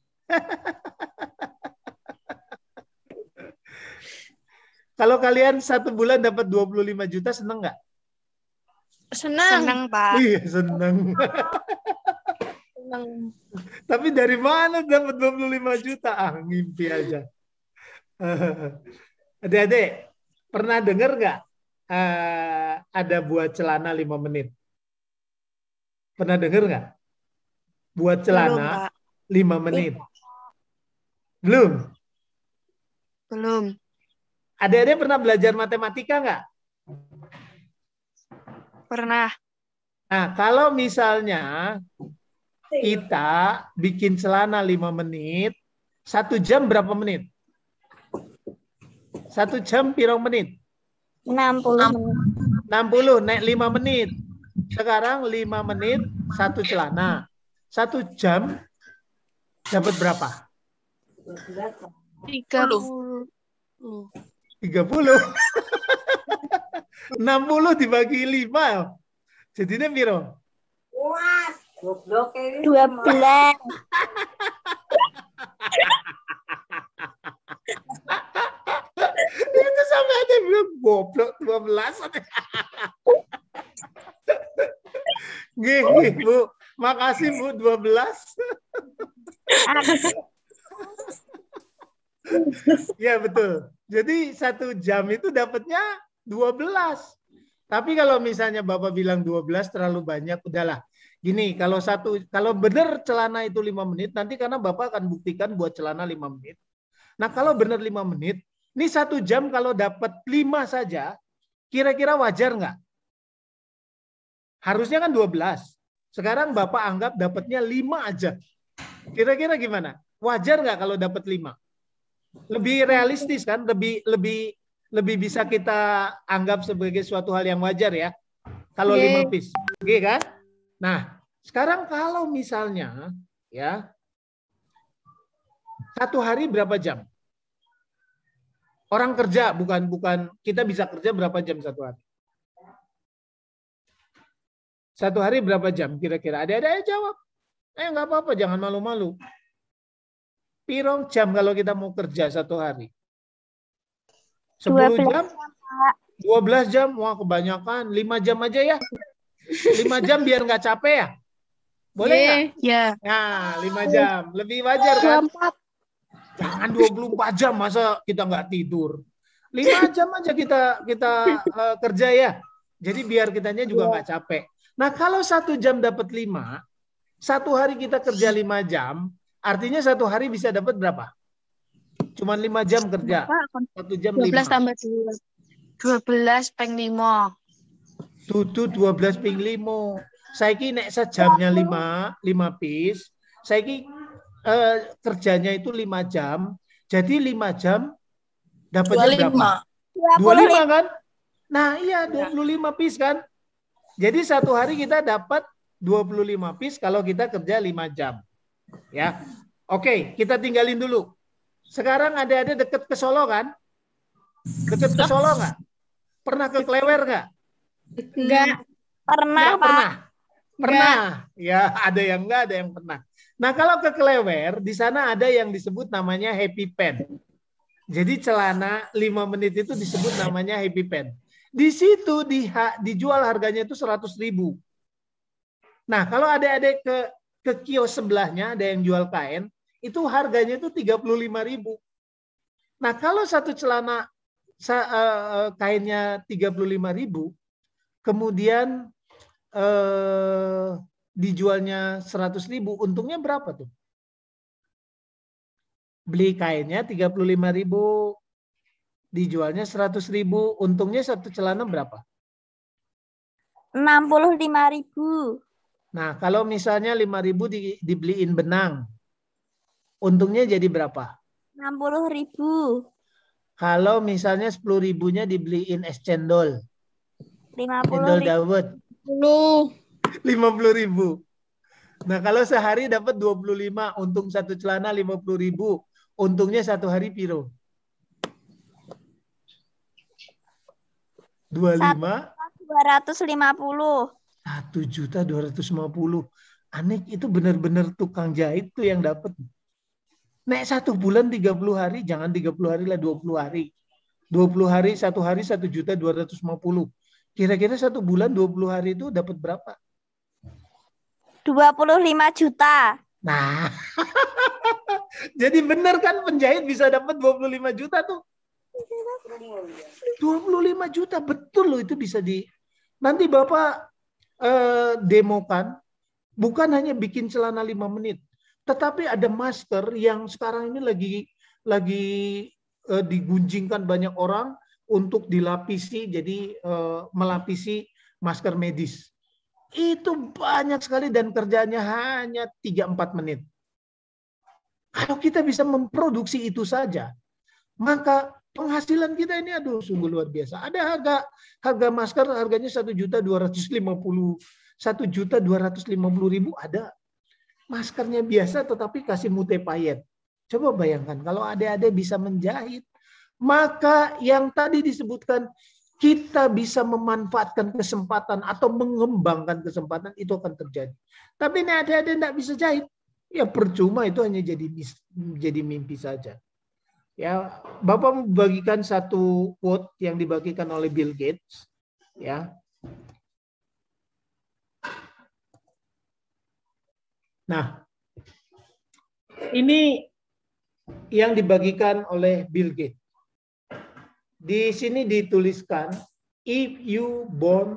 Kalau kalian satu bulan dapat 25 juta, seneng nggak? Senang, Pak. Iya, seneng. Senang. Tapi dari mana dapat 25 juta? Ngimpi aja. Adik-adik, pernah dengar nggak ada buat celana 5 menit? Pernah dengar nggak? Buat celana 5 menit. Belum? Belum. Adik-adik pernah belajar matematika nggak? Pernah. Nah, kalau misalnya kita bikin celana 5 menit, 1 jam berapa menit? 1 jam pirong menit? 60 menit. 60, naik 5 menit. Sekarang 5 menit, 1 celana. 1 jam dapat berapa? 30. 30. 60 dibagi 5. Jadinya piro? 12. Itu sampai ada yang bilang goblok 12. Nggih, Bu. Makasih Bu 12. Ya betul. Jadi 1 jam itu dapatnya 12. Tapi kalau misalnya Bapak bilang 12 terlalu banyak, udahlah. Gini, kalau benar celana itu 5 menit, nanti karena Bapak akan buktikan buat celana 5 menit. Nah, kalau benar 5 menit, ini 1 jam kalau dapat 5 saja, kira-kira wajar nggak? Harusnya kan 12. Sekarang Bapak anggap dapatnya 5 aja. Kira-kira gimana? Wajar nggak kalau dapat 5? Lebih realistis kan? Lebih lebih bisa kita anggap sebagai suatu hal yang wajar ya. Kalau Ye. 5 piece. Oke kan? Nah, sekarang kalau misalnya ya satu hari berapa jam? Orang kerja bukan kita bisa kerja berapa jam satu hari? Satu hari berapa jam kira-kira? Ada jawab. Nggak apa-apa, jangan malu-malu. Pirong jam kalau kita mau kerja satu hari? 10 12 jam? 12 jam? Wah kebanyakan. 5 jam aja ya. 5 jam biar nggak capek ya? Boleh nggak? Ya. Nah, 5 jam. Lebih wajar kan? 24. Jangan 24 jam, masa kita nggak tidur. 5 jam aja kita kerja ya. Jadi biar kitanya juga nggak capek. Nah kalau 1 jam dapat 5, satu hari kita kerja 5 jam, artinya satu hari bisa dapat berapa? Cuman 5 jam kerja. 1 jam 12 5. tambah 2. 12 peng 5. Tutu 12 ping 5. Saiki nek sejamnya 5 piece. Saiki kerjanya itu 5 jam. Jadi 5 jam dapatnya berapa? 25 kan? Nah, iya 25 piece kan? Jadi satu hari kita dapat 25 piece kalau kita kerja 5 jam. Ya. Oke, kita tinggalin dulu. Sekarang ada deket ke Solo kan? Deket ke Solo nggak? Pernah ke Klewer nggak? Enggak. Pernah, Nggak Pak. pernah. Pernah. Ya, ada yang enggak, ada yang pernah. Nah, kalau ke Klewer, di sana ada yang disebut namanya Happy Pen. Jadi celana 5 menit itu disebut namanya Happy Pen. Di situ dijual harganya itu 100.000. Nah, kalau adik-adik ke kios sebelahnya ada yang jual kain, itu harganya itu 35.000. Nah, kalau satu celana kainnya 35.000, kemudian dijualnya 100.000, untungnya berapa tuh? Beli kainnya 35.000, dijualnya 100.000, untungnya satu celana berapa? 65.000. Nah, kalau misalnya 5.000 dibeliin benang, untungnya jadi berapa? 60.000. Kalau misalnya 10.000-nya dibeliin es cendol, cendol 50.000. dawet, 50.000. Nah, kalau sehari dapat 25, untung satu celana 50.000, untungnya satu hari piro? 25. 250. 1.250.000. Aneh, itu benar-benar tukang jahit tuh yang dapat. Nek 1 bulan 30 hari, jangan 30 hari lah, 20 hari. 20 hari, satu hari 1.250.000. Kira-kira 1 bulan 20 hari itu dapat berapa? 25 juta. Nah, jadi benar kan penjahit bisa dapat 25 juta tuh. 25 juta, betul loh itu bisa nanti Bapak demokan, bukan hanya bikin celana 5 menit, tetapi ada masker yang sekarang ini lagi digunjingkan banyak orang untuk dilapisi, jadi melapisi masker medis. Itu banyak sekali dan kerjanya hanya 3-4 menit. Kalau kita bisa memproduksi itu saja, maka penghasilan kita ini aduh sungguh luar biasa. Ada harga masker harganya 1.250.000, 1.250.000 ada. Maskernya biasa tetapi kasih mute payet. Coba bayangkan kalau adik-adik bisa menjahit, maka yang tadi disebutkan kita bisa memanfaatkan kesempatan atau mengembangkan kesempatan, itu akan terjadi. Tapi ini adik-adik tidak bisa jahit, ya percuma, itu hanya jadi mimpi saja. Ya, Bapak membagikan satu quote yang dibagikan oleh Bill Gates, ya. Nah, ini yang dibagikan oleh Bill Gates. Di sini dituliskan, if you born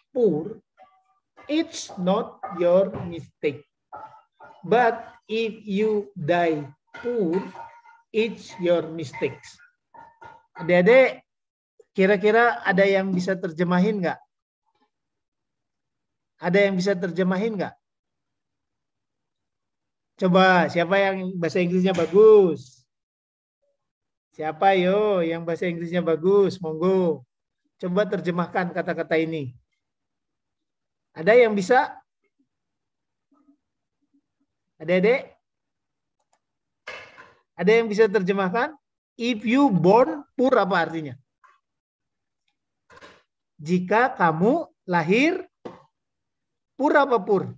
poor, it's not your mistake. But if you die poor, it's your mistakes. Adik-adik, kira-kira ada yang bisa terjemahin nggak? Ada yang bisa terjemahin nggak? Coba, siapa yang bahasa Inggrisnya bagus? Siapa yo yang bahasa Inggrisnya bagus? Monggo. Coba terjemahkan kata-kata ini. Ada yang bisa? Adik-adik? Ada yang bisa terjemahkan? If you born poor apa artinya? Jika kamu lahir pur apa pur?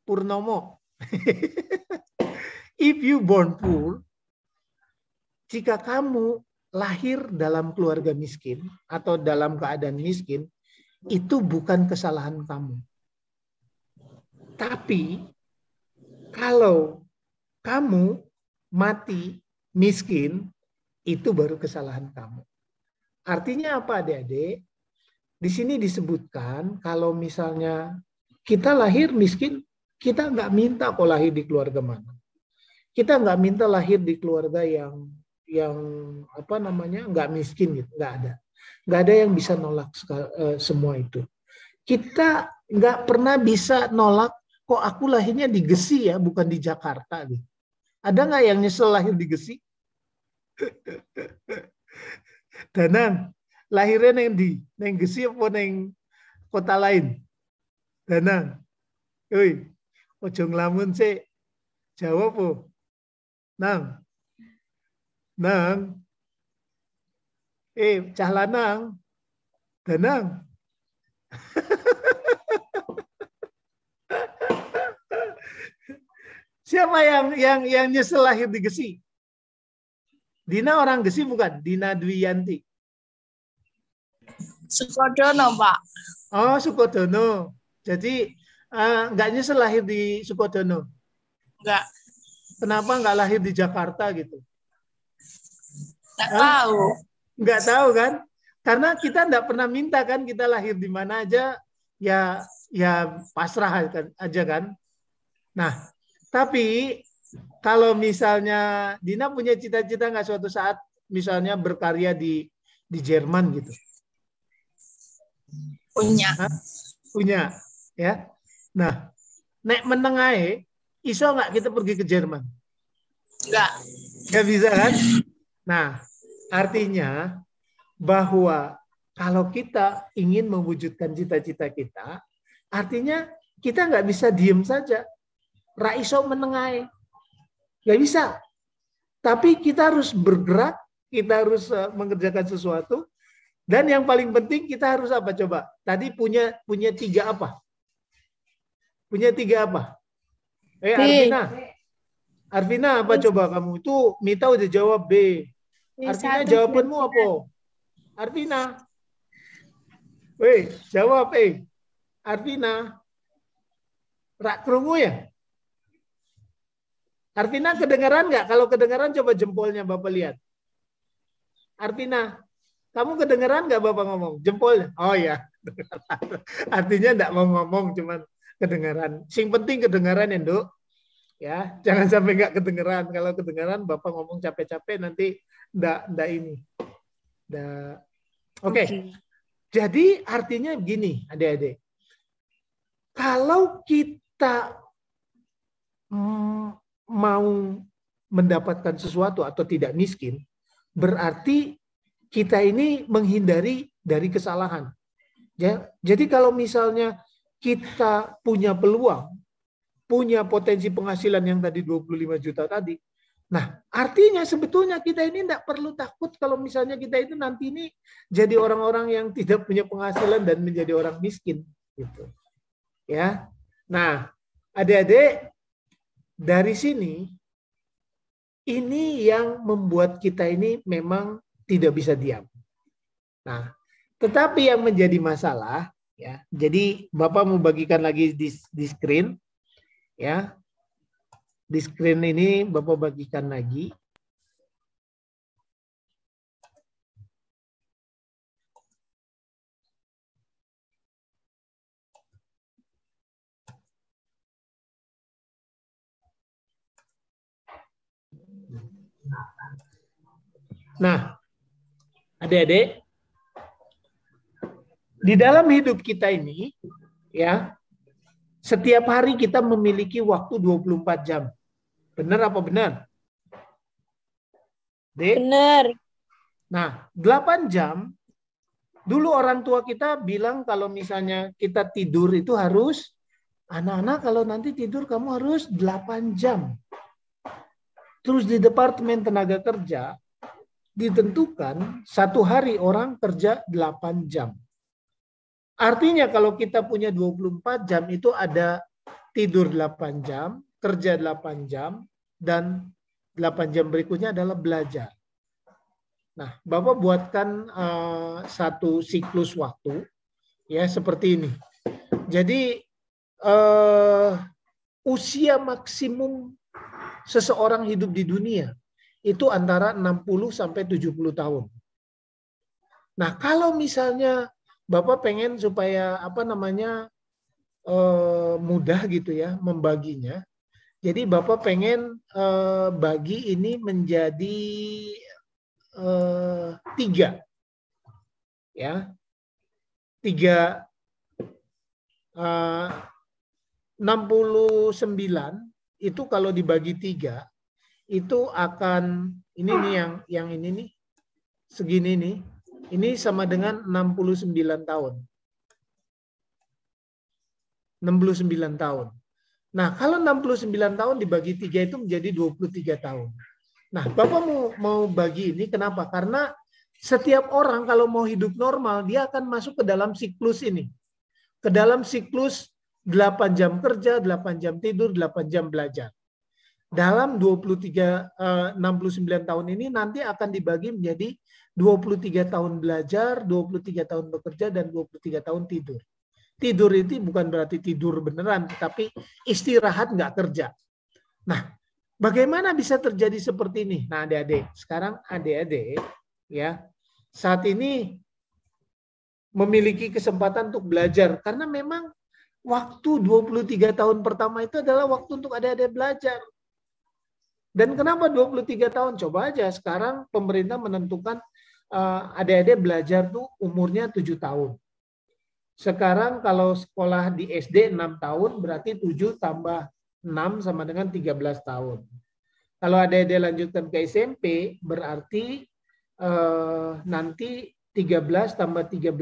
Purnomo. If you born poor, jika kamu lahir dalam keluarga miskin atau dalam keadaan miskin, itu bukan kesalahan kamu. Tapi kalau kamu mati miskin, itu baru kesalahan kamu. Artinya apa adik-adik? Di sini disebutkan kalau misalnya kita lahir miskin, kita nggak minta kok lahir di keluarga mana. Kita nggak minta lahir di keluarga yang apa namanya nggak miskin gitu, nggak ada yang bisa nolak semua itu. Kita nggak pernah bisa nolak kok aku lahirnya di Gesi ya, bukan di Jakarta gitu. Ada nggak yang nyesel lahir di Gesi? Danang, lahirnya neng Gesi apa neng kota lain? Danang, oi, ojo ngelamun sih, jawab po. Nang, cah lanang, Danang. Siapa yang nyesel lahir di Gesi? Dina orang Gesi bukan? Dina Dwiyanti. Sukodono, Pak. Oh, Sukodono. Jadi nggak nyesel lahir di Sukodono? Enggak. Kenapa nggak lahir di Jakarta gitu? Enggak tahu. Nggak tahu kan? Karena kita nggak pernah minta kan kita lahir di mana aja, ya pasrah aja kan. Nah, tapi kalau misalnya Dina punya cita-cita nggak suatu saat misalnya berkarya di Jerman gitu? Punya. Hah? Punya, ya. Nah, nek menengahe, iso nggak kita pergi ke Jerman? Enggak. Nggak bisa kan? Nah, artinya bahwa kalau kita ingin mewujudkan cita-cita kita, artinya kita nggak bisa diem saja. Ra iso menengahe. Nggak bisa. Tapi kita harus bergerak, kita harus mengerjakan sesuatu. Dan yang paling penting kita harus apa coba? Tadi punya 3 apa? Punya 3 apa? Arvina apa coba kamu? Itu Mita udah jawab B. Arvina jawabanmu apa? Arvina. Jawab Arvina. Rak krungu ya? Arvina kedengaran nggak? Kalau kedengaran coba jempolnya Bapak lihat. Arvina, kamu kedengaran nggak Bapak ngomong? Jempolnya. Oh ya. Artinya nggak mau ngomong, cuman kedengaran. Sing penting kedengaran ya, Nduk. Ya, jangan sampai nggak kedengaran. Kalau kedengaran Bapak ngomong capek-capek nanti nggak ini. Oke. Jadi artinya begini, adik-adik. Kalau kita mau mendapatkan sesuatu atau tidak miskin, berarti kita ini menghindari dari kesalahan. Ya, jadi kalau misalnya kita punya peluang, punya potensi penghasilan yang tadi 25 juta tadi, nah artinya sebetulnya kita ini tidak perlu takut kalau misalnya kita itu nanti ini jadi orang-orang yang tidak punya penghasilan dan menjadi orang miskin. Gitu. Ya, nah adik-adik, dari sini, ini yang membuat kita ini memang tidak bisa diam. Nah, tetapi yang menjadi masalah, ya. Jadi Bapak mau bagikan lagi di screen, ya. Di screen ini Bapak bagikan lagi. Nah, adik-adik, di dalam hidup kita ini, ya, setiap hari kita memiliki waktu 24 jam. Benar apa benar? Dek? Bener. Nah, 8 jam. Dulu orang tua kita bilang kalau misalnya kita tidur itu harus, anak-anak kalau nanti tidur kamu harus 8 jam. Terus di Departemen Tenaga Kerja ditentukan 1 hari orang kerja 8 jam. Artinya kalau kita punya 24 jam itu ada tidur 8 jam, kerja 8 jam, dan 8 jam berikutnya adalah belajar. Nah, Bapak buatkan satu siklus waktu ya seperti ini. Jadi usia maksimum seseorang hidup di dunia itu antara 60 sampai 70 tahun. Nah, kalau misalnya Bapak pengen supaya mudah gitu ya membaginya. Jadi Bapak pengen bagi ini menjadi 3 ya, 69 itu kalau dibagi 3 itu akan ini nih yang ini nih segini nih, ini sama dengan 69 tahun. 69 tahun. Nah, kalau 69 tahun dibagi 3 itu menjadi 23 tahun. Nah, Bapak mau bagi ini kenapa? Karena setiap orang kalau mau hidup normal, dia akan masuk ke dalam siklus ini. Ke dalam siklus 8 jam kerja, 8 jam tidur, 8 jam belajar. Dalam 69 tahun ini nanti akan dibagi menjadi 23 tahun belajar, 23 tahun bekerja, dan 23 tahun tidur. Tidur itu bukan berarti tidur beneran, tetapi istirahat nggak kerja. Nah, bagaimana bisa terjadi seperti ini? Nah, adik-adik, sekarang adik-adik ya saat ini memiliki kesempatan untuk belajar karena memang waktu 23 tahun pertama itu adalah waktu untuk adik-adik belajar. Dan kenapa 23 tahun? Coba aja sekarang pemerintah menentukan adik-adik belajar tuh umurnya 7 tahun. Sekarang kalau sekolah di SD 6 tahun berarti 7 tambah 6 sama dengan 13 tahun. Kalau adik-adik lanjutkan ke SMP berarti nanti 13 tambah 3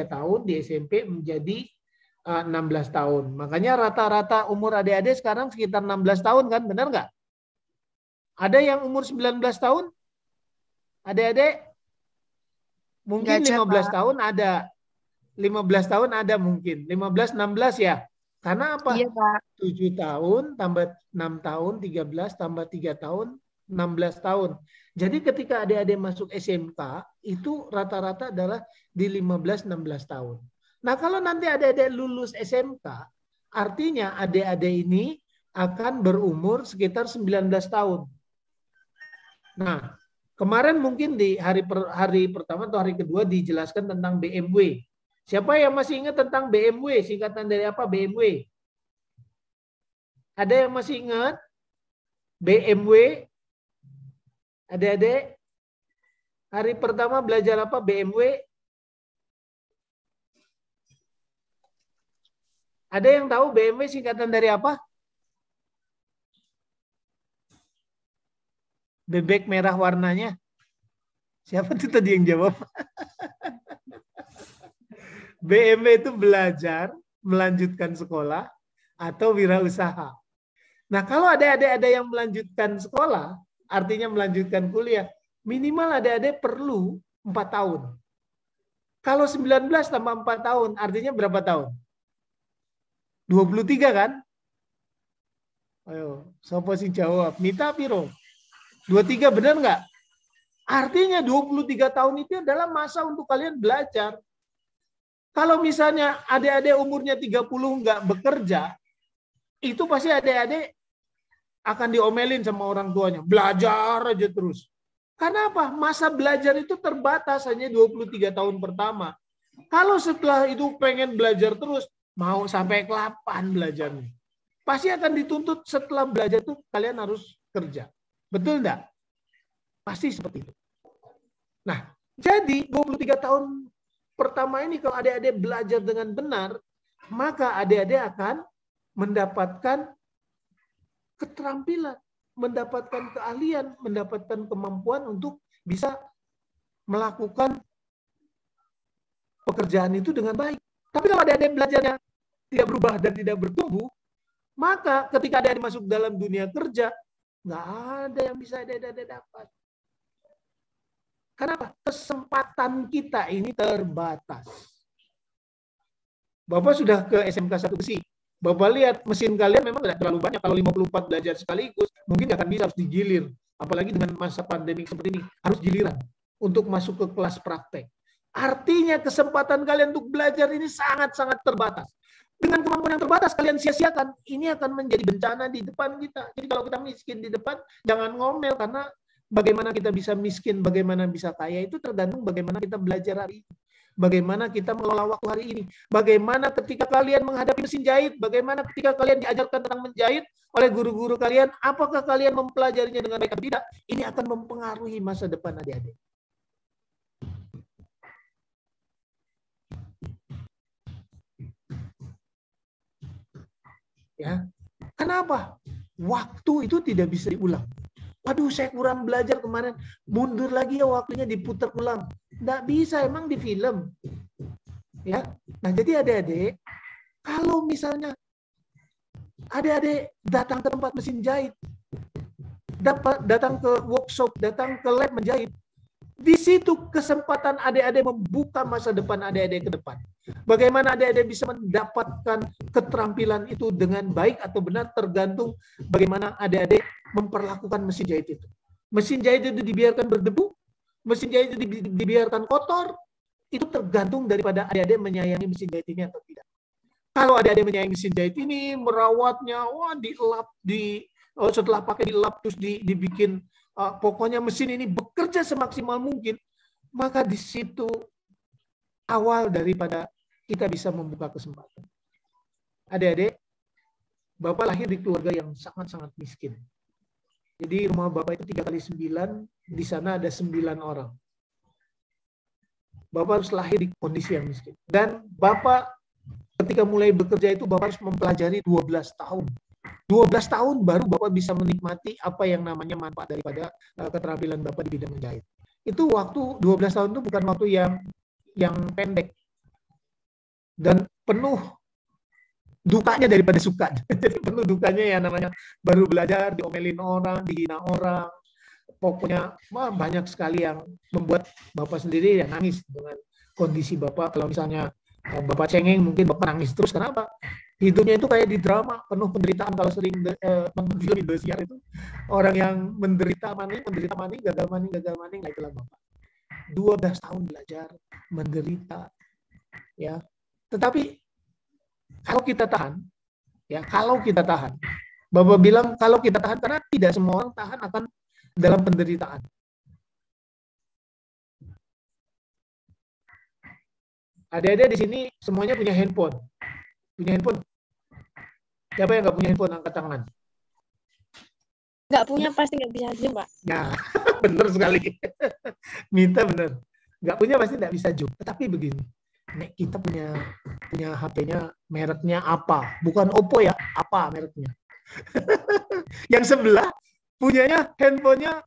tahun di SMP menjadi 16 tahun. Makanya rata-rata umur adik-adik sekarang sekitar 16 tahun kan, benar nggak? Ada yang umur 19 tahun? Adik-adik? Mungkin 15 tahun ada. 15 tahun ada mungkin. 15, 16 ya. Karena apa? Iya, Pak. 7 tahun tambah 6 tahun, 13 tambah 3 tahun, 16 tahun. Jadi ketika adik-adik masuk SMK, itu rata-rata adalah di 15-16 tahun. Nah, kalau nanti adik-adik lulus SMK, artinya adik-adik ini akan berumur sekitar 19 tahun. Nah, kemarin mungkin di hari pertama atau hari kedua dijelaskan tentang BMW. Siapa yang masih ingat tentang BMW? Singkatan dari apa BMW? Ada yang masih ingat? BMW? Adik-adik? Hari pertama belajar apa BMW? Ada yang tahu BMW singkatan dari apa? Bebek merah warnanya. Siapa tuh tadi yang jawab? BMW itu belajar, melanjutkan sekolah, atau wirausaha. Nah, kalau ada yang melanjutkan sekolah, artinya melanjutkan kuliah, minimal adik-adik perlu 4 tahun. Kalau 19 tambah 4 tahun, artinya berapa tahun? 23 kan? Ayo, siapa sih jawab? Mita piro? 23 benar nggak? Artinya 23 tahun itu adalah masa untuk kalian belajar. Kalau misalnya adik-adik umurnya 30 nggak bekerja, itu pasti adik-adik akan diomelin sama orang tuanya. Belajar aja terus. Karena apa? Masa belajar itu terbatas hanya 23 tahun pertama. Kalau setelah itu pengen belajar terus, mau sampai ke-8 belajarnya. Pasti akan dituntut setelah belajar itu kalian harus kerja. Betul enggak? Pasti seperti itu. Nah, jadi 23 tahun pertama ini kalau adik-adik belajar dengan benar, maka adik-adik akan mendapatkan keterampilan, mendapatkan keahlian, mendapatkan kemampuan untuk bisa melakukan pekerjaan itu dengan baik. Tapi kalau adik-adik belajarnya tidak berubah dan tidak bertumbuh, maka ketika adik-adik masuk dalam dunia kerja, nggak ada yang bisa adik-adik dapat. Kenapa? Kesempatan kita ini terbatas. Bapak sudah ke SMK 1 Besi. Bapak lihat mesin kalian memang tidak terlalu banyak. Kalau 54 belajar sekaligus, mungkin nggak akan bisa, harus digilir. Apalagi dengan masa pandemi seperti ini, harus giliran untuk masuk ke kelas praktek. Artinya kesempatan kalian untuk belajar ini sangat-sangat terbatas. Dengan kemampuan yang terbatas kalian sia-siakan, ini akan menjadi bencana di depan kita. Jadi kalau kita miskin di depan, jangan ngomel, karena bagaimana kita bisa miskin, bagaimana bisa kaya, itu tergantung bagaimana kita belajar hari ini. Bagaimana kita mengelola waktu hari ini. Bagaimana ketika kalian menghadapi mesin jahit, bagaimana ketika kalian diajarkan tentang menjahit oleh guru-guru kalian, apakah kalian mempelajarinya dengan baik atau tidak, ini akan mempengaruhi masa depan adik-adik. Ya, kenapa? Waktu itu tidak bisa diulang. Waduh, saya kurang belajar kemarin. Mundur lagi ya waktunya, diputar ulang. Nggak bisa, emang di film. Ya, nah jadi adik-adik, kalau misalnya adik-adik datang ke tempat mesin jahit, datang ke workshop, datang ke lab menjahit, di situ kesempatan adik-adik membuka masa depan adik-adik ke depan. Bagaimana adik-adik bisa mendapatkan keterampilan itu dengan baik atau benar tergantung bagaimana adik-adik memperlakukan mesin jahit itu. Mesin jahit itu dibiarkan berdebu, mesin jahit itu dibiarkan kotor, itu tergantung daripada adik-adik menyayangi mesin jahit ini atau tidak. Kalau adik-adik menyayangi mesin jahit ini, merawatnya, wah dilap, setelah pakai dilap terus dibikin, pokoknya mesin ini bekerja semaksimal mungkin, maka di situ awal daripada kita bisa membuka kesempatan. Adik-adik, Bapak lahir di keluarga yang sangat-sangat miskin. Jadi rumah Bapak itu 3 kali 9, di sana ada 9 orang. Bapak harus lahir di kondisi yang miskin. Dan Bapak ketika mulai bekerja itu Bapak harus mempelajari 12 tahun. 12 tahun baru Bapak bisa menikmati apa yang namanya manfaat daripada keterampilan Bapak di bidang menjahit. Itu waktu 12 tahun itu bukan waktu yang pendek. Dan penuh dukanya daripada suka. Jadi penuh dukanya ya, namanya baru belajar, diomelin orang, dihina orang. Pokoknya banyak sekali yang membuat Bapak sendiri ya nangis dengan kondisi Bapak. Kalau misalnya Bapak cengeng, mungkin Bapak nangis terus. Kenapa? Hidupnya itu kayak di drama, penuh penderitaan. Kalau sering nonton film Indosiar itu, orang yang menderita maning, gagal maning, nah itulah Bapak. 12 tahun belajar, menderita, ya. Tetapi kalau kita tahan, ya, kalau kita tahan, Bapak bilang kalau kita tahan, karena tidak semua orang tahan akan dalam penderitaan. Adik-adik di sini semuanya punya handphone. Punya handphone? Siapa yang nggak punya handphone, angkat tangan. Nggak punya pasti nggak bisa zoom, Pak. Nah, benar sekali. Minta benar. Nggak punya pasti nggak bisa zoom. Tetapi begini, nek kita punya HP-nya mereknya apa? Bukan Oppo ya, apa mereknya? Yang sebelah punyanya handphonenya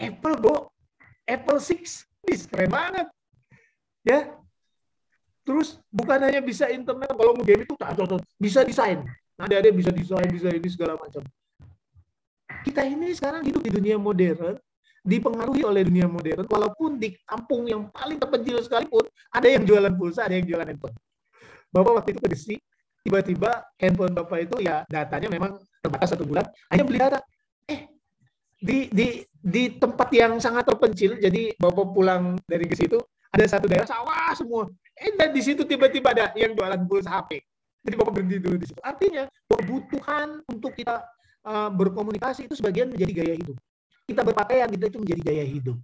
Apple, Bo. Apple 6. Keren banget. Ya. Terus bukan hanya bisa internet, kalau mau game itu bisa desain. Nah, ada bisa desain, bisa ini segala macam. Kita ini sekarang hidup di dunia modern, dipengaruhi oleh dunia modern, walaupun di kampung yang paling terpencil sekalipun, ada yang jualan pulsa, ada yang jualan handphone. Bapak waktu itu ke Desi, tiba-tiba handphone Bapak itu ya datanya memang terbatas 1 bulan, hanya beli data. Di tempat yang sangat terpencil, jadi Bapak pulang dari ke situ, ada satu daerah sawah semua. Dan di situ tiba-tiba ada yang jualan pulsa HP. Jadi Bapak berhenti dulu di situ. Artinya kebutuhan untuk kita berkomunikasi itu sebagian menjadi gaya hidup. Kita berpakaian itu menjadi gaya hidup.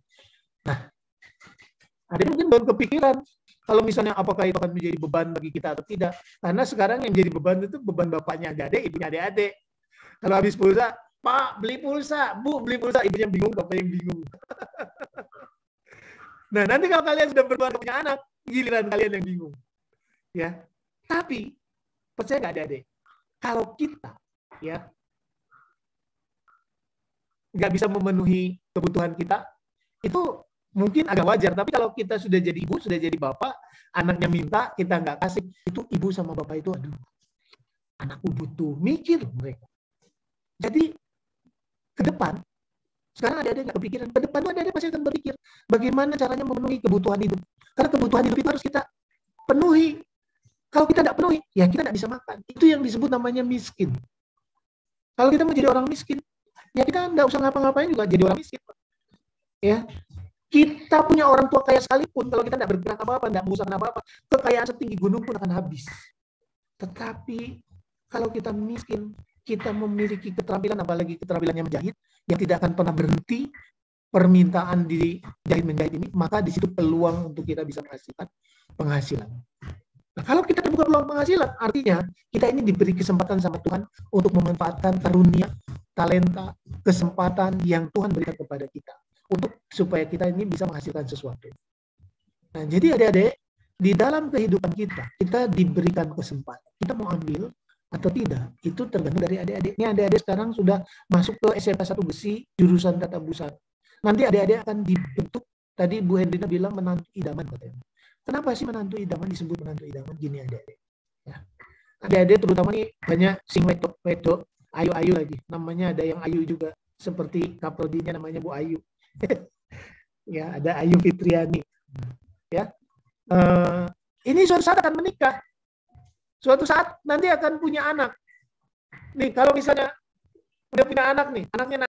Nah, ada yang mungkin belum kepikiran kalau misalnya apakah itu akan menjadi beban bagi kita atau tidak. Karena sekarang yang jadi beban itu beban bapaknya adik-adik, ibunya adik-adik. Kalau habis pulsa, Pak beli pulsa, Bu beli pulsa, ibunya bingung, bapak yang bingung. Nah, nanti kalau kalian sudah berkeluarga punya anak, giliran kalian yang bingung. Ya. Tapi percaya nggak adik-adik? Kalau kita ya nggak bisa memenuhi kebutuhan kita, itu mungkin agak wajar. Tapi kalau kita sudah jadi ibu, sudah jadi bapak, anaknya minta, kita nggak kasih, itu ibu sama bapak itu, aduh, anakku butuh, mikir mereka. Jadi ke depan, sekarang adik-adik nggak kepikiran, ke depan adik-adik pasti akan berpikir bagaimana caranya memenuhi kebutuhan hidup. Karena kebutuhan hidup itu harus kita penuhi. Kalau kita tidak penuhi, ya kita tidak bisa makan. Itu yang disebut namanya miskin. Kalau kita mau jadi orang miskin, ya kita nggak usah ngapa-ngapain juga jadi orang miskin. Ya, kita punya orang tua kaya sekalipun, kalau kita tidak bergerak apa-apa, tidak mengusahakan apa-apa, kekayaan setinggi gunung pun akan habis. Tetapi kalau kita miskin, kita memiliki keterampilan, apalagi keterampilannya menjahit, yang tidak akan pernah berhenti, permintaan di jahit-menjahit ini, maka di situ peluang untuk kita bisa menghasilkan penghasilan. Nah, kalau kita terbuka peluang penghasilan, artinya kita ini diberi kesempatan sama Tuhan untuk memanfaatkan karunia, talenta, kesempatan yang Tuhan berikan kepada kita, untuk supaya kita ini bisa menghasilkan sesuatu. Nah, jadi adik-adik, di dalam kehidupan kita diberikan kesempatan. Kita mau ambil atau tidak, itu tergantung dari adik-adik. Ini adik-adik sekarang sudah masuk ke SMK 1 Besi, jurusan tata busana. Nanti adik-adik akan dibentuk, tadi Bu Hendrina bilang menantu idaman katanya. Kenapa sih menantu idaman disebut menantu idaman? Gini adik-adik. Ya. Adik-adik terutama nih banyak sing wedok, ayu-ayu lagi. Namanya ada yang ayu juga, seperti kaprodinya namanya Bu Ayu. Ya, ada Ayu Fitriani. Ya. Ini suatu saat akan menikah. Suatu saat nanti akan punya anak. Nih, kalau misalnya udah punya anak nih, anaknya